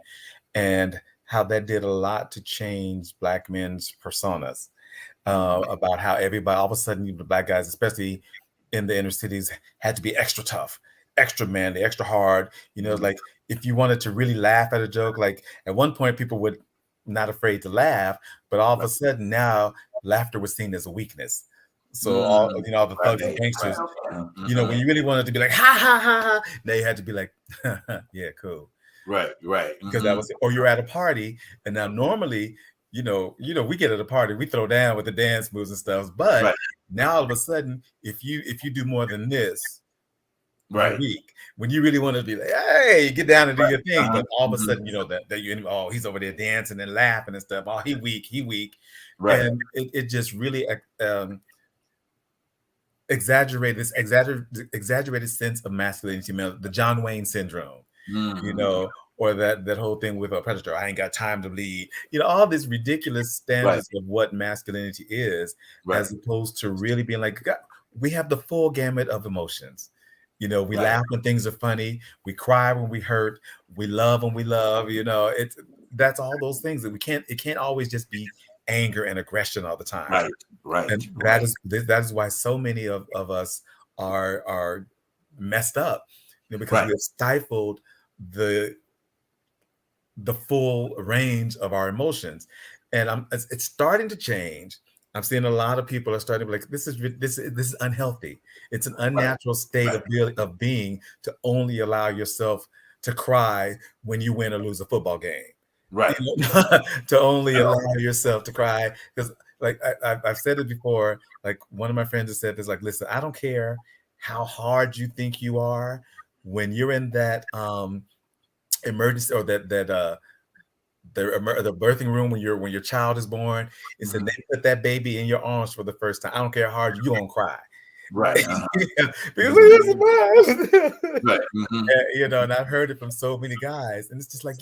and how that did a lot to change Black men's personas, about how everybody, all of a sudden, the Black guys, especially in the inner cities, had to be extra tough, extra manly, extra hard. Like if you wanted to really laugh at a joke, like at one point people were not afraid to laugh, but all of a sudden now laughter was seen as a weakness. So all the thugs and gangsters, when you really wanted to be like, ha, ha, ha, ha, they had to be like, yeah, cool. Right. Because that was, or you're at a party, and now normally, we get at a party, we throw down with the dance moves and stuff. But now all of a sudden, if you do more than this, a week, when you really want to be like, hey, get down and do your thing, but all of a sudden, that he's over there dancing and laughing and stuff. Oh, he weak. Right. And it just really exaggerated sense of masculinity, the John Wayne syndrome, or that whole thing with a predator. I ain't got time to bleed. All these ridiculous standards of what masculinity is, as opposed to really being like, God, we have the full gamut of emotions. We laugh when things are funny. We cry when we hurt. We love when we love. That's all those things that it can't always just be anger and aggression all the time. Right. And that is why so many of us are messed up, because we have stifled the full range of our emotions. And it's starting to change. I'm seeing a lot of people are starting to be like, this is unhealthy. It's an unnatural state of being to only allow yourself to cry when you win or lose a football game. Right. To only allow yourself to cry. Because like I've said it before, like one of my friends has said this, like, listen, I don't care how hard you think you are, when you're in that emergency or the birthing room when your child is born, and then they put that baby in your arms for the first time. I don't care how hard you gonna cry. Right. Because it is right. And I've heard it from so many guys, and it's just like,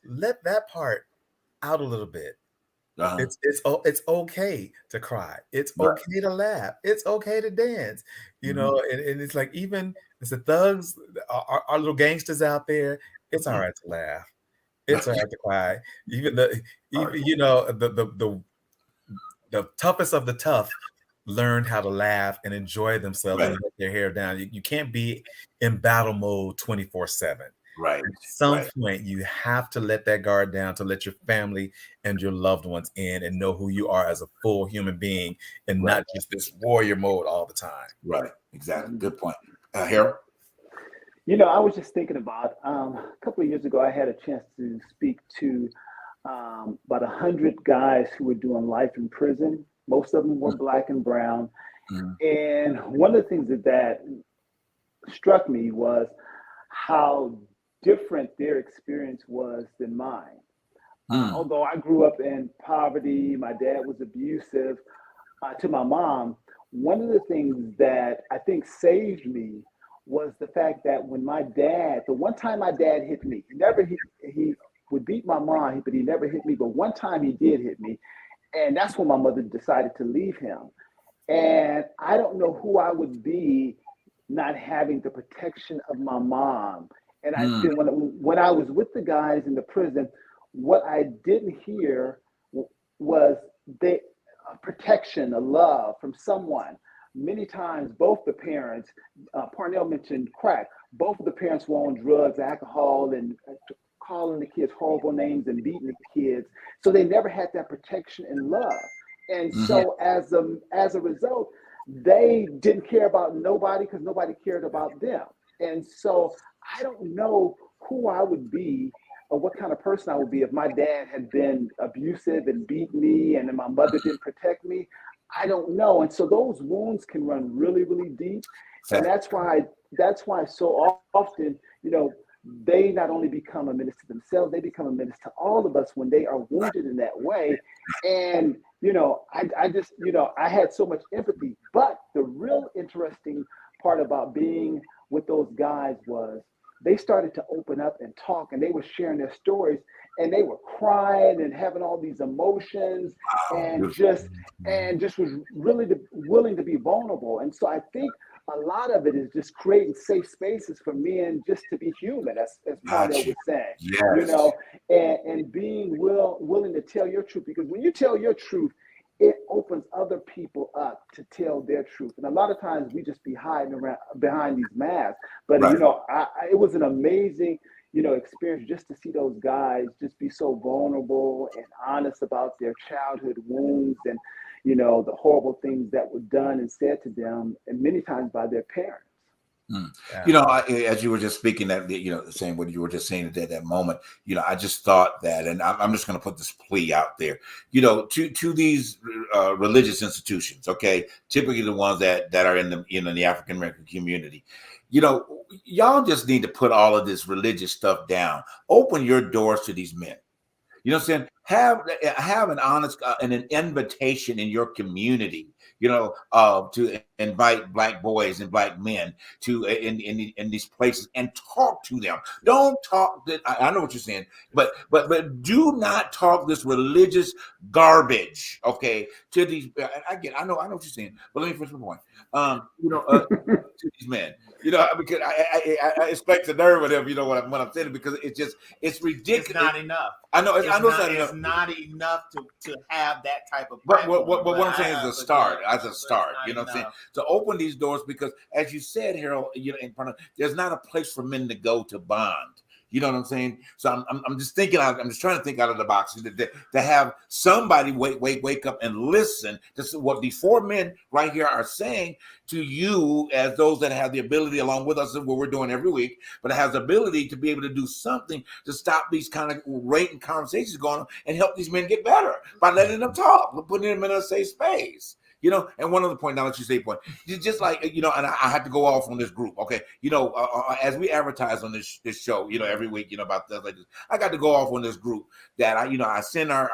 let that part out a little bit. It's okay to cry. It's okay to laugh. It's okay to dance. And it's like, even as the thugs, our little gangsters out there, it's all right to laugh. It's all right to cry. Even the toughest of the tough learn how to laugh and enjoy themselves and let their hair down. You can't be in battle mode 24/7. Right. At some point, you have to let that guard down, to let your family and your loved ones in and know who you are as a full human being, and not just this warrior mode all the time. Right. Exactly. Good point. Harold? I was just thinking about a couple of years ago, I had a chance to speak to about 100 guys who were doing life in prison. Most of them were Black and brown. And one of the things that struck me was how different their experience was than mine. Although I grew up in poverty, my dad was abusive to my mom. One of the things that I think saved me was the fact that when the one time my dad hit me, he would beat my mom, but he never hit me. But one time he did hit me. And that's when my mother decided to leave him. And I don't know who I would be not having the protection of my mom. And I feel when I was with the guys in the prison, what I didn't hear was the protection, a love from someone. Many times, both the parents, Parnell mentioned crack, both of the parents were on drugs, alcohol, and calling the kids horrible names and beating the kids. So they never had that protection and love. And so as a result, they didn't care about nobody because nobody cared about them. And so I don't know who I would be or what kind of person I would be if my dad had been abusive and beat me and then my mother didn't protect me. I don't know. And so those wounds can run really, really deep. And that's why so often, they not only become a menace to themselves, they become a menace to all of us when they are wounded in that way. And, I had so much empathy. But the real interesting part about being with those guys was they started to open up and talk, and they were sharing their stories, and they were crying and having all these emotions and just was really willing to be vulnerable. And so I think a lot of it is just creating safe spaces for men just to be human, as Parnell was saying. Yes. And being willing to tell your truth, because when you tell your truth, it opens other people up to tell their truth. And a lot of times we just be hiding around behind these masks. But, it was an amazing, experience just to see those guys just be so vulnerable and honest about their childhood wounds and, the horrible things that were done and said to them, and many times by their parents. Yeah. As you were just speaking that, saying what you were just saying at that moment, I just thought that, and I'm just going to put this plea out there, to these religious institutions, typically the ones that are in the African American community, y'all just need to put all of this religious stuff down. Open your doors to these men. You know what I'm saying? Have an honest and an invitation in your community, to invite Black boys and Black men to in these places and talk to them. Don't talk. I know what you're saying, but do not talk this religious garbage. To these. I know what you're saying, but let me finish my point. To these men, because I expect the nerve of them. What I'm saying, because it's ridiculous. It's not enough. I know. It's not enough to have that type of. But what I'm saying is a start. As a start, what I'm saying, to open these doors, because as you said, Harold, there's not a place for men to go to bond. You know what I'm saying? So I'm just thinking. I'm just trying to think out of the box to have somebody wake up and listen to what these four men right here are saying to you, as those that have the ability, along with us, what we're doing every week, but it has the ability to be able to do something to stop these kind of rating conversations going on and help these men get better by letting them talk, putting them in a safe space. And one other point, now that you say point, just like, and I had to go off on this group. As we advertise on this show, every week, about stuff like this, I got to go off on this group that I send our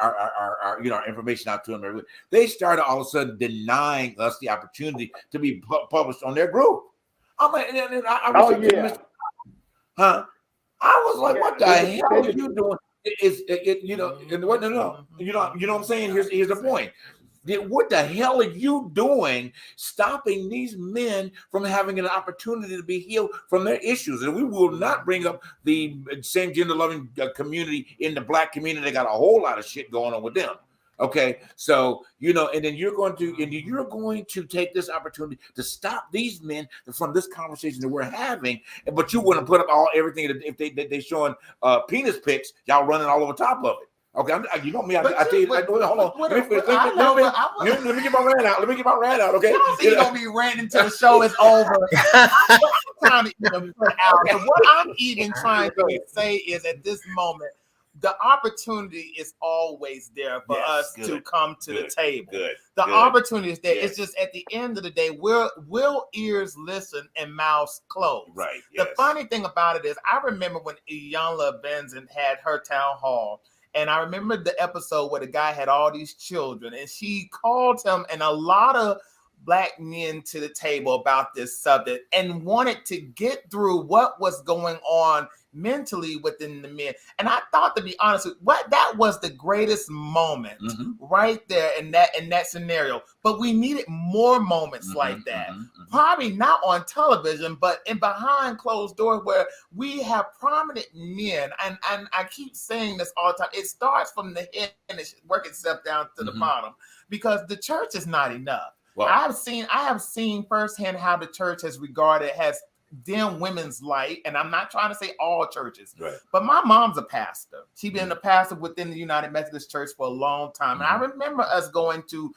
information out to them every week. They started all of a sudden denying us the opportunity to be published on their group. I'm like, I was like, what the hell are you doing? What I'm saying? Here's the point. What the hell are you doing stopping these men from having an opportunity to be healed from their issues? And we will not bring up the same gender loving community in the Black community. They got a whole lot of shit going on with them. So, and then you're going to take this opportunity to stop these men from this conversation that we're having. But you want to put up everything that if they showing penis pics, y'all running all over top of it. You know me. I tell you. Hold on. Let me get my rant out. Okay. He's gonna be ranting until the show is over. Time to put out. So what I'm even trying to say is, at this moment, the opportunity is always there for us to come to the table. The good. opportunity is there. Yes. It's just at the end of the day, will ears listen and mouths close? Right. The funny thing about it is, I remember when Iyanla Vanzant had her town hall, and I remember the episode where the guy had all these children, and she called him and a lot of Black men to the table about this subject and wanted to get through what was going on mentally within the men. And I thought, to be honest, that was the greatest moment right there in that scenario. But we needed more moments like that. Probably not on television, but in behind closed doors where we have prominent men. And I keep saying this all the time. It starts from the head and it should work itself down to the bottom, because the church is not enough. Well, I have seen firsthand how the church has dim women's light, and I'm not trying to say all churches, but my mom's a pastor. She's been a pastor within the United Methodist Church for a long time, and I remember us going to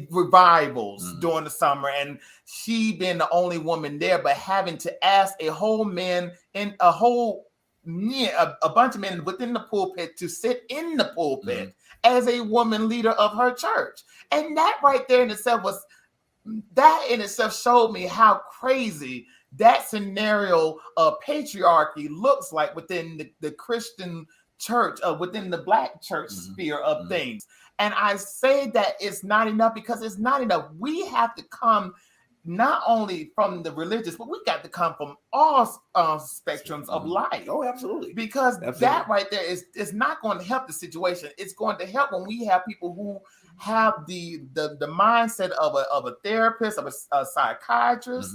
revivals during the summer, and she being the only woman there, but having to ask a bunch of men within the pulpit to sit in the pulpit as a woman leader of her church. And that right there in itself showed me how crazy that scenario of patriarchy looks like within the Christian church, within the Black church sphere of things. And I say that it's not enough because it's not enough. We have to come not only from the religious, but we got to come from all spectrums of life. Oh, absolutely. Because that right there is not going to help the situation. It's going to help when we have people who have the mindset of a therapist, of a psychiatrist,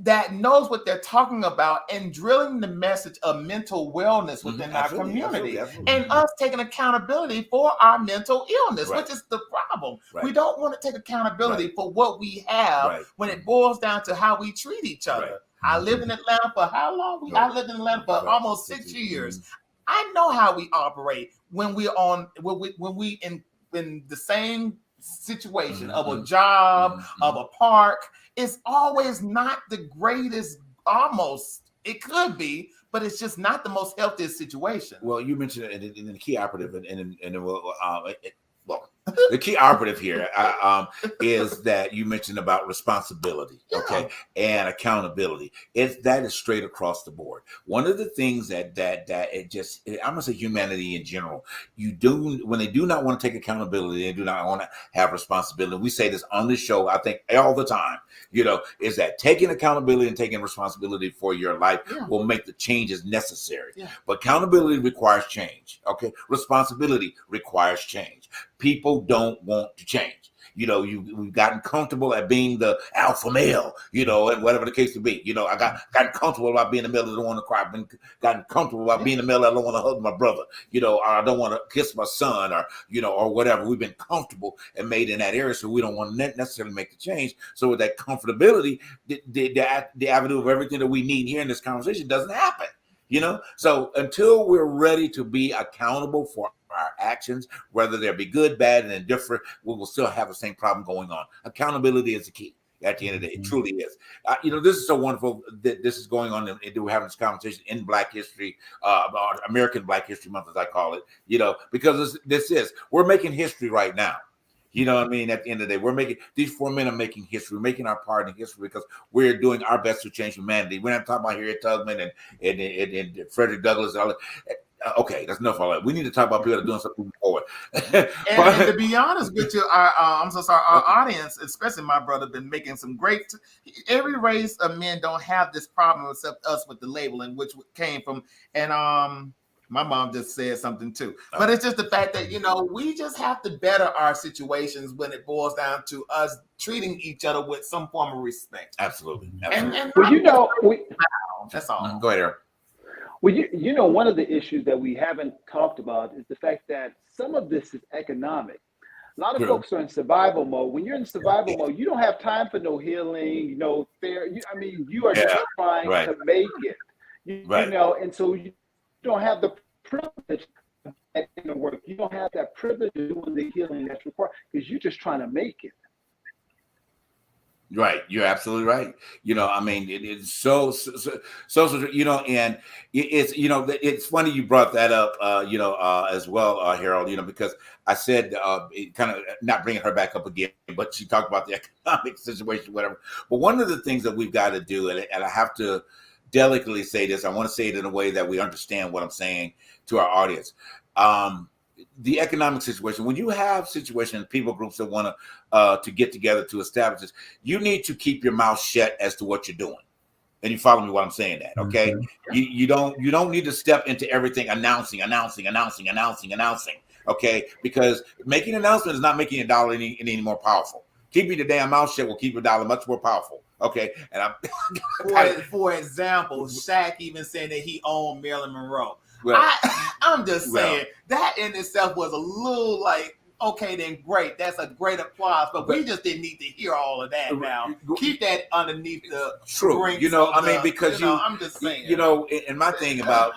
that knows what they're talking about, and drilling the message of mental wellness within our community, and us taking accountability for our mental illness, which is the problem. We don't want to take accountability for what we have when it boils down to how we treat each other. I lived in Atlanta for how long? I lived in Atlanta for almost 6 years. I know how we operate when we in the same situation of a job, of a park. It's always not the greatest, almost. It could be, but it's just not the most healthiest situation. Well, you mentioned it in the key operative, the key operative here is that you mentioned about responsibility, and accountability. That is straight across the board. One of the things that I'm gonna say humanity in general, when they do not want to take accountability, they do not want to have responsibility. We say this on this show, I think, all the time. Is that taking accountability and taking responsibility for your life will make the changes necessary. But accountability requires change. Responsibility requires change. People don't want to change. We've gotten comfortable at being the alpha male, and whatever the case to be. I gotten comfortable about being the male that don't want to cry. I've gotten comfortable about being the male that don't want to hug my brother, or I don't want to kiss my son, or whatever. We've been comfortable and made in that area, so we don't want to necessarily make the change. So with that comfortability, the avenue of everything that we need here in this conversation doesn't happen. So until we're ready to be accountable for our actions, whether they be good, bad, and indifferent, we will still have the same problem going on. Accountability is the key. At the end of the day, it truly is. This is so wonderful that this is going on, and we're having this conversation in Black History, American Black History Month, as I call it. Because we're making history right now. You know what I mean? At the end of the day, these 4 men are making history. We're making our part in history because we're doing our best to change humanity. We're not talking about Harriet Tubman and Frederick Douglass and all that. Okay, that's enough of all that. We need to talk about people that are doing something forward. and to be honest with you, our audience, especially my brother, been making some great. Every race of men don't have this problem except us with the labeling, which came from my mom just said something too. But it's just the fact that, we just have to better our situations when it boils down to us treating each other with some form of respect. Absolutely. And that's all. Go ahead, Eric. Well, one of the issues that we haven't talked about is the fact that some of this is economic. A lot of folks are in survival mode. When you're in survival mode, you don't have time for no healing, you are just trying to make it. And so you don't have the privilege of that inner work. You don't have that privilege of doing the healing that's required because you're just trying to make it. Right, you're absolutely right. I mean, it's so, and it's it's funny you brought that up, as well, Harold. Because I said it kind of not bringing her back up again, but she talked about the economic situation, whatever. But one of the things that we've got to do, and I have to delicately say this, I want to say it in a way that we understand what I'm saying to our audience. The economic situation, when you have situations, people groups that want to get together to establish this, you need to keep your mouth shut as to what you're doing. And you follow me what I'm saying that, okay? Mm-hmm. You don't need to step into everything announcing, okay? Because making an announcement is not making your dollar any more powerful. Keeping the damn mouth shut will keep your dollar much more powerful. Okay, and for example, Shaq even saying that he owned Marilyn Monroe. Right. I'm just saying that in itself was a little like, okay, then great. That's a great applause, but we just didn't need to hear all of that now. Keep that underneath the true. Because I'm just saying. And my thing about,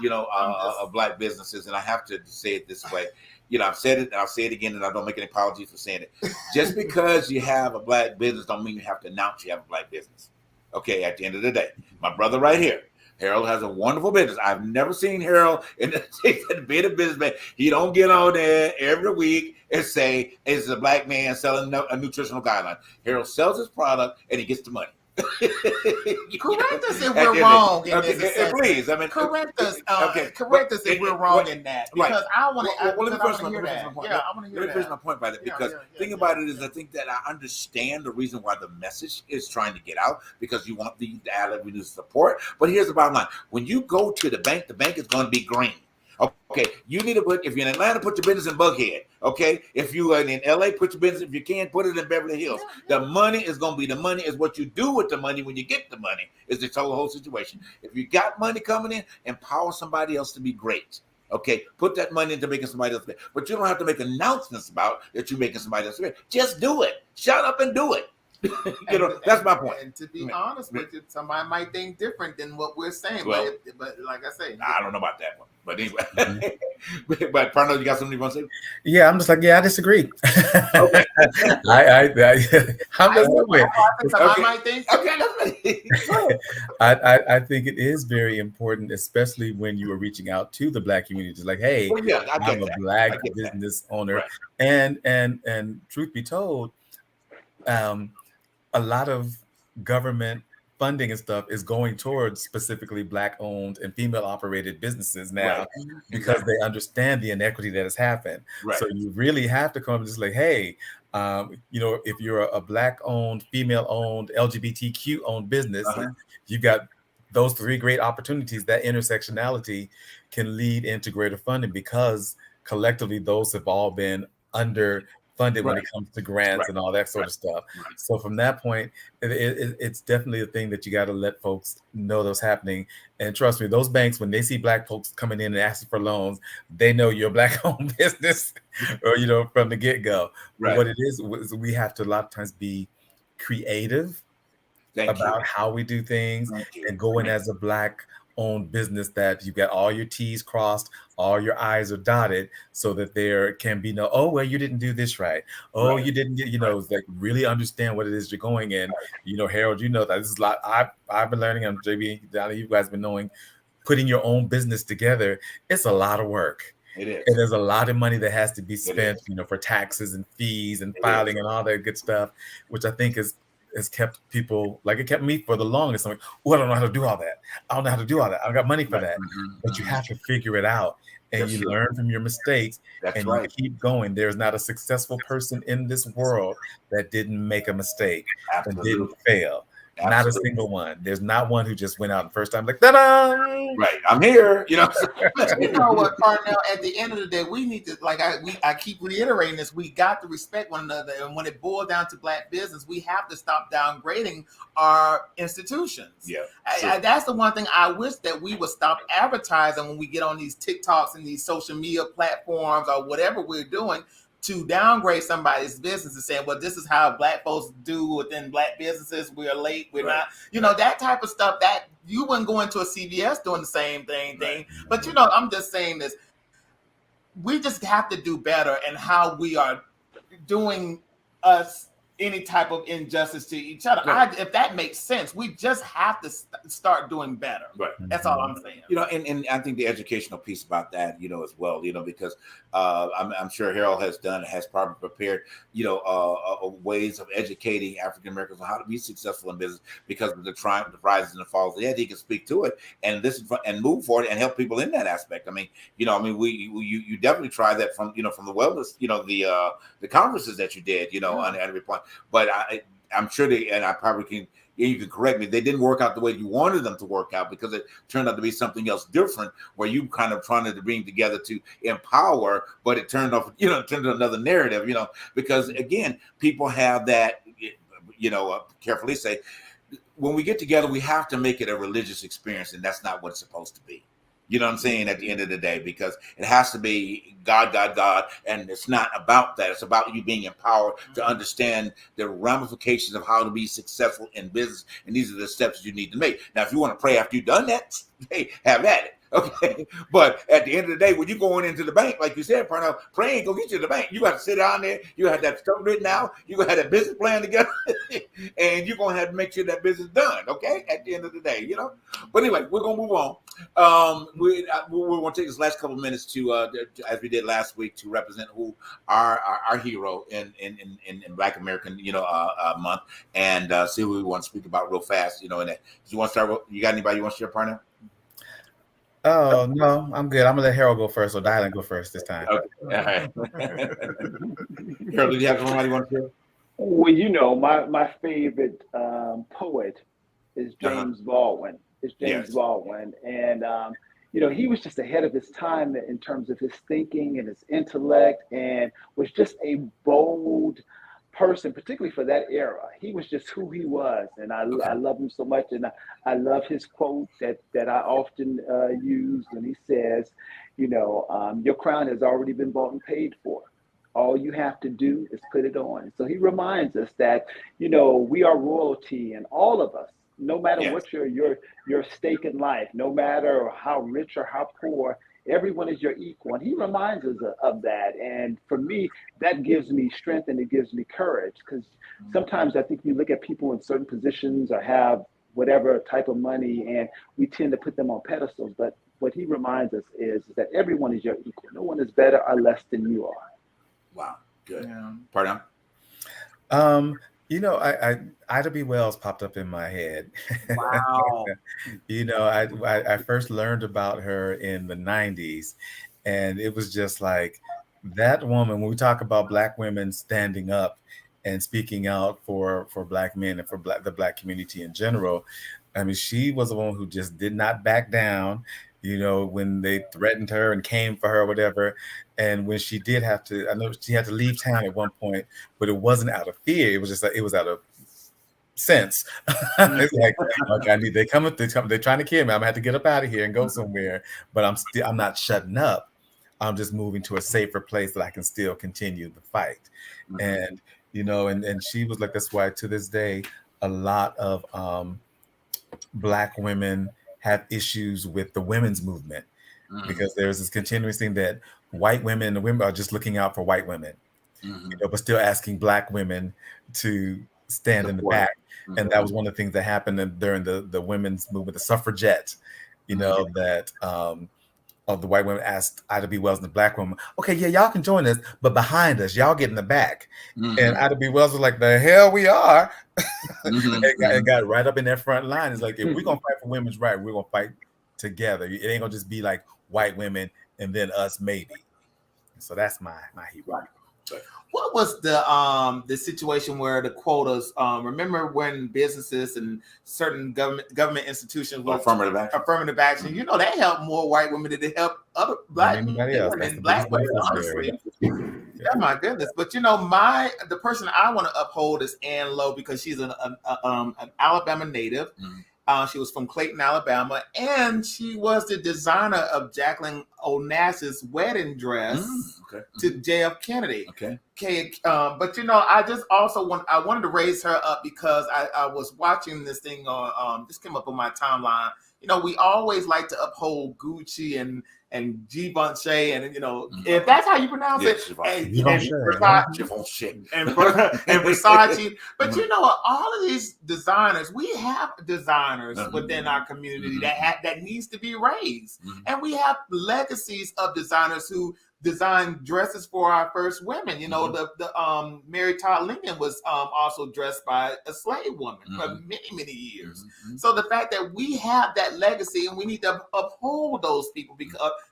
black businesses, and I have to say it this way, I've said it and I'll say it again, and I don't make any apologies for saying it. Just because you have a black business don't mean you have to announce you have a black business. Okay, at the end of the day, my brother right here, Harold has a wonderful business. I've never seen Harold in the being a businessman. He don't get on there every week and say, it's a black man selling a nutritional guideline. Harold sells his product and he gets the money. Correct us if we're wrong in this. Please, correct us. Correct us if we're wrong in that, because I want to. Let me hear that. Yeah, I want to hear that. Let me finish my point by that, because the thing about it is, I think that I understand the reason why the message is trying to get out, because you want the ad revenue support. But here's the bottom line: when you go to the bank is going to be green. Okay, you need to put, if you're in Atlanta, put your business in Buckhead. Okay, if you are in LA, put your business, if you can, put it in Beverly Hills. The money is going to be the money. Is what you do with the money when you get the money is the whole situation. If you got money coming in, empower somebody else to be great. Okay, put that money into making somebody else great. But you don't have to make announcements about that you're making somebody else great. Just do it. Shut up and do it. That's my point. And to be honest with you, somebody might think different than what we're saying. Well, but like I say, I don't know about that one. But anyway, but Parnell, you got something you want to say? Yeah, I'm just like, I disagree. Okay. I'm just with. I might think. I think it is very important, especially when you are reaching out to the black community. It's like, hey, I'm a black business owner, right. And truth be told, a lot of government funding and stuff is going towards specifically black-owned and female-operated businesses now, right. Because they understand the inequity that has happened. Right. So you really have to come and just like, hey, if you're a black-owned, female-owned, LGBTQ-owned business, you got those three great opportunities. That intersectionality can lead into greater funding, because collectively those have all been underfunded when it comes to grants and all that sort of stuff. Right. So from that point, it's definitely a thing that you got to let folks know that's happening. And trust me, those banks, when they see black folks coming in and asking for loans, they know you're a black-owned business, or from the get-go. Right. What it is we have to a lot of times be creative about how we do things, and go in as a black-owned business that you got all your T's crossed, all your I's are dotted, so that there can be no, oh, well, you didn't do this right. Oh, you didn't get, like really understand what it is you're going in. Harold, that this is a lot. I've been learning, and JB, Donnie, you guys been knowing, putting your own business together, it's a lot of work. It is. And there's a lot of money that has to be spent, for taxes and fees and filing and all that good stuff, which I think has kept people, like it kept me for the longest. I'm like, I don't know how to do all that. I don't know how to do all that. I got money for that. But you have to figure it out, and you learn from your mistakes, and you keep going. There's not a successful person in this world that didn't make a mistake and didn't fail. Absolutely. Not a single one. There's not one who just went out the first time like, ta-da! Right, I'm here. You know what, Parnell? At the end of the day, we need to, like I keep reiterating this. We got to respect one another, and when it boils down to black business, we have to stop downgrading our institutions. Yeah, that's the one thing I wish that we would stop advertising when we get on these TikToks and these social media platforms or whatever we're doing, to downgrade somebody's business and saying, well, this is how black folks do within black businesses. We're late. We're not, that type of stuff that you wouldn't go into a CVS doing the same thing. But, I'm just saying this. We just have to do better in how we are doing us any type of injustice to each other. If that makes sense, we just have to start doing better. Right. That's all I'm saying. And I think the educational piece about that, as well, because I'm sure Harold has probably prepared, ways of educating African Americans on how to be successful in business because of the triumph, the rises and the falls. Yeah, he can speak to it and listen and move forward and help people in that aspect. You definitely try that from the wellness, the conferences that you did, on every point. But I'm sure and I probably can. You can correct me. They didn't work out the way you wanted them to work out because it turned out to be something else different. Where you kind of trying to bring together to empower, but it turned off. Turned into another narrative. Because again, people have that. Carefully say, when we get together, we have to make it a religious experience, and that's not what it's supposed to be. You know what I'm saying? At the end of the day, because it has to be God, and it's not about that. It's about you being empowered to understand the ramifications of how to be successful in business, and these are the steps you need to make. Now, if you want to pray after you've done that, hey, have at it. Okay, but at the end of the day, when you're going into the bank, like you said, praying ain't gonna get you to the bank. You got to sit down there. You have that stuff written out. You gonna have that business plan together, and you're gonna have to make sure that business is done. Okay, at the end of the day, But anyway, we're gonna move on. We're gonna take this last couple of minutes to, as we did last week, to represent who our hero in Black American month, and see who we want to speak about real fast. In that. You want to start? You got anybody you want to share, partner? Oh, no, I'm good. I'm going to let Harold go first, or Dylan go first this time. Okay. All right. Harold, did you have somebody you want to share? Well, my favorite poet is James Baldwin. Baldwin. And, he was just ahead of his time in terms of his thinking and his intellect, and was just a bold person, particularly for that era. He was just who he was, and I love him so much. And I love his quote that I often use when he says, your crown has already been bought and paid for. All you have to do is put it on. So he reminds us that, we are royalty, and all of us, no matter what your stake in life, no matter how rich or how poor, everyone is your equal. And he reminds us of that. And for me, that gives me strength and it gives me courage, because sometimes I think you look at people in certain positions or have whatever type of money, and we tend to put them on pedestals. But what he reminds us is that everyone is your equal. No one is better or less than you are. Wow. Good. Yeah. Pardon? Ida B. Wells popped up in my head. Wow. I first learned about her in the 90s, and it was just like that woman. When we talk about Black women standing up and speaking out for Black men and for the Black community in general, she was the one who just did not back down. When they threatened her and came for her or whatever. And when she did have to, I know she had to leave town at one point, but it wasn't out of fear. It was just like, it was out of sense. It's like, okay, they're trying to kill me. I'm gonna have to get up out of here and go somewhere, but I'm not shutting up. I'm just moving to a safer place that I can still continue the fight. And, and she was like, that's why to this day, a lot of Black women have issues with the women's movement, because there's this continuous thing that white women and the women are just looking out for white women, but still asking Black women to stand in the back. And that was one of the things that happened during the women's movement, the suffragettes, that the white women asked Ida B. Wells and the Black woman, okay, yeah, y'all can join us, but behind us, y'all get in the back. And Ida B. Wells was like, the hell we are. and got right up in that front line. It's like, if we're going to fight for women's rights, we're going to fight together. It ain't going to just be like white women and then us maybe. So that's my hero. What was the situation where the quotas? Remember when businesses and certain government institutions were affirmative action? They helped more white women than they helped other Black women and Black women. Honestly, yeah, my goodness. But the person I want to uphold is Ann Lowe, because she's an Alabama native. She was from Clayton, Alabama, and she was the designer of Jacqueline Onassis' wedding dress to JF Kennedy. But I just also wanted to raise her up because I was watching this thing on this came up on my timeline we always like to uphold Gucci and Givenchy and if that's how you pronounce it, and Versace. But you know what? All of these designers, we have designers within our community that needs to be raised, and we have legacies of designers who designed dresses for our first women. The Mary Todd Lincoln was also dressed by a slave woman for many years. So the fact that we have that legacy and we need to uphold those people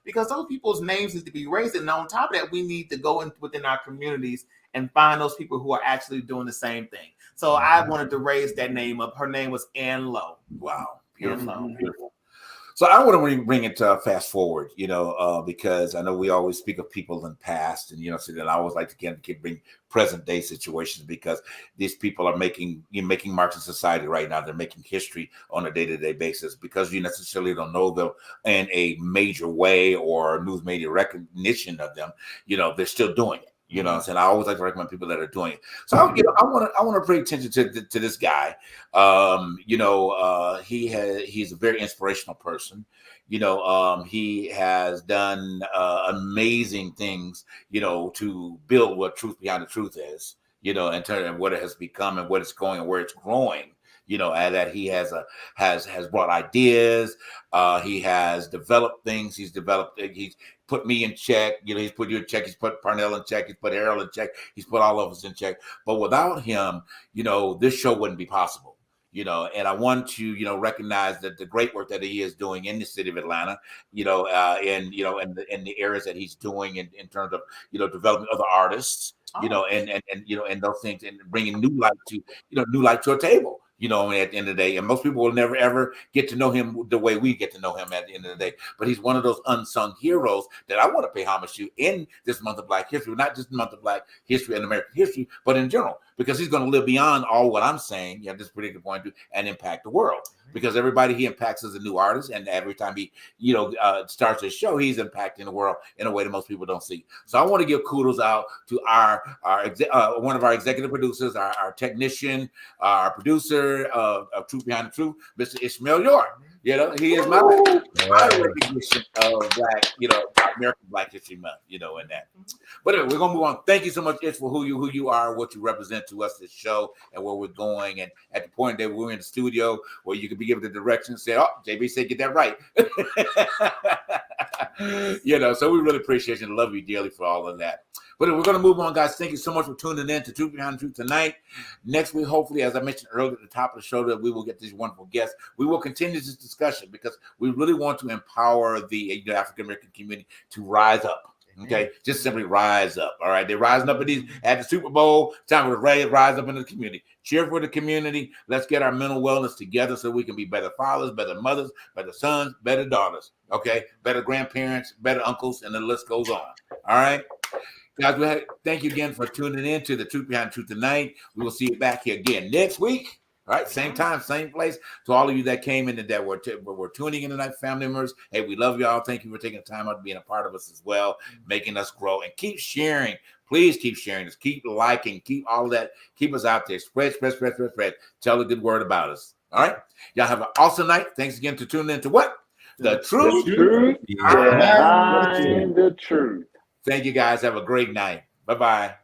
because those people's names need to be raised, and on top of that, we need to go within our communities and find those people who are actually doing the same thing. So I wanted to raise that name up. Her name was Ann Lowe. Wow, beautiful. So I want to bring it to fast forward, because I know we always speak of people in the past, and so that I always like to bring present day situations because these people are making marks in society right now. They're making history on a day-to-day basis because you necessarily don't know them in a major way or news media recognition of them. They're still doing it. And I always like to recommend people that are doing it. So I want to pay attention to this guy. He's a very inspirational person. He has done amazing things, to build what truth behind the truth is, in terms of what it has become and what it's going and where it's growing. And that he has brought ideas. He has developed things. He's put me in check. He's put you in check. He's put Parnell in check. He's put Harold in check. He's put all of us in check. But without him, this show wouldn't be possible. And I want to, recognize that the great work that he is doing in the city of Atlanta, in the areas that he's doing in terms of, developing other artists, and those things, and bringing new light to a table. At the end of the day, and most people will never ever get to know him the way we get to know him at the end of the day. But he's one of those unsung heroes that I want to pay homage to in this month of Black History, not just the month of Black History and American history, but in general, because he's going to live beyond all what I'm saying at this particular point and impact the world. Because everybody he impacts is a new artist, and every time he, starts his show, he's impacting the world in a way that most people don't see. So I want to give kudos out to our one of our executive producers, our technician, our producer of Truth Behind the Truth, Mr. Ishmael York. He is my recognition of American Black History Month. In that. But anyway, we're gonna move on. Thank you so much, Ish, for who you are, what you represent to us, this show, and where we're going. And at the point that we're in the studio, where you can be given the direction, say, "Oh, JB said get that right." So we really appreciate you and love you dearly for all of that. But we're going to move on, guys. Thank you so much for tuning in to Truth Behind the Truth tonight. Next week, hopefully, as I mentioned earlier at the top of the show, that we will get these wonderful guests. We will continue this discussion because we really want to empower the African American community to rise up. Okay, just simply rise up. All right, they're rising up at the Super Bowl. Time to rise up in the community. Cheer for the community. Let's get our mental wellness together so we can be better fathers, better mothers, better sons, better daughters. Okay, better grandparents, better uncles, and the list goes on. All right. Guys, thank you again for tuning in to the Truth Behind the Truth tonight. We will see you back here again next week. All right, same time, same place. To all of you that came in and that were tuning in tonight, family members, hey, we love y'all. Thank you for taking the time out to being a part of us as well, making us grow. And keep sharing. Please keep sharing us. Keep liking. Keep all of that. Keep us out there. Spread. Tell a good word about us. All right? Y'all have an awesome night. Thanks again for tuning in to what? The truth behind the truth. Thank you, guys. Have a great night. Bye-bye.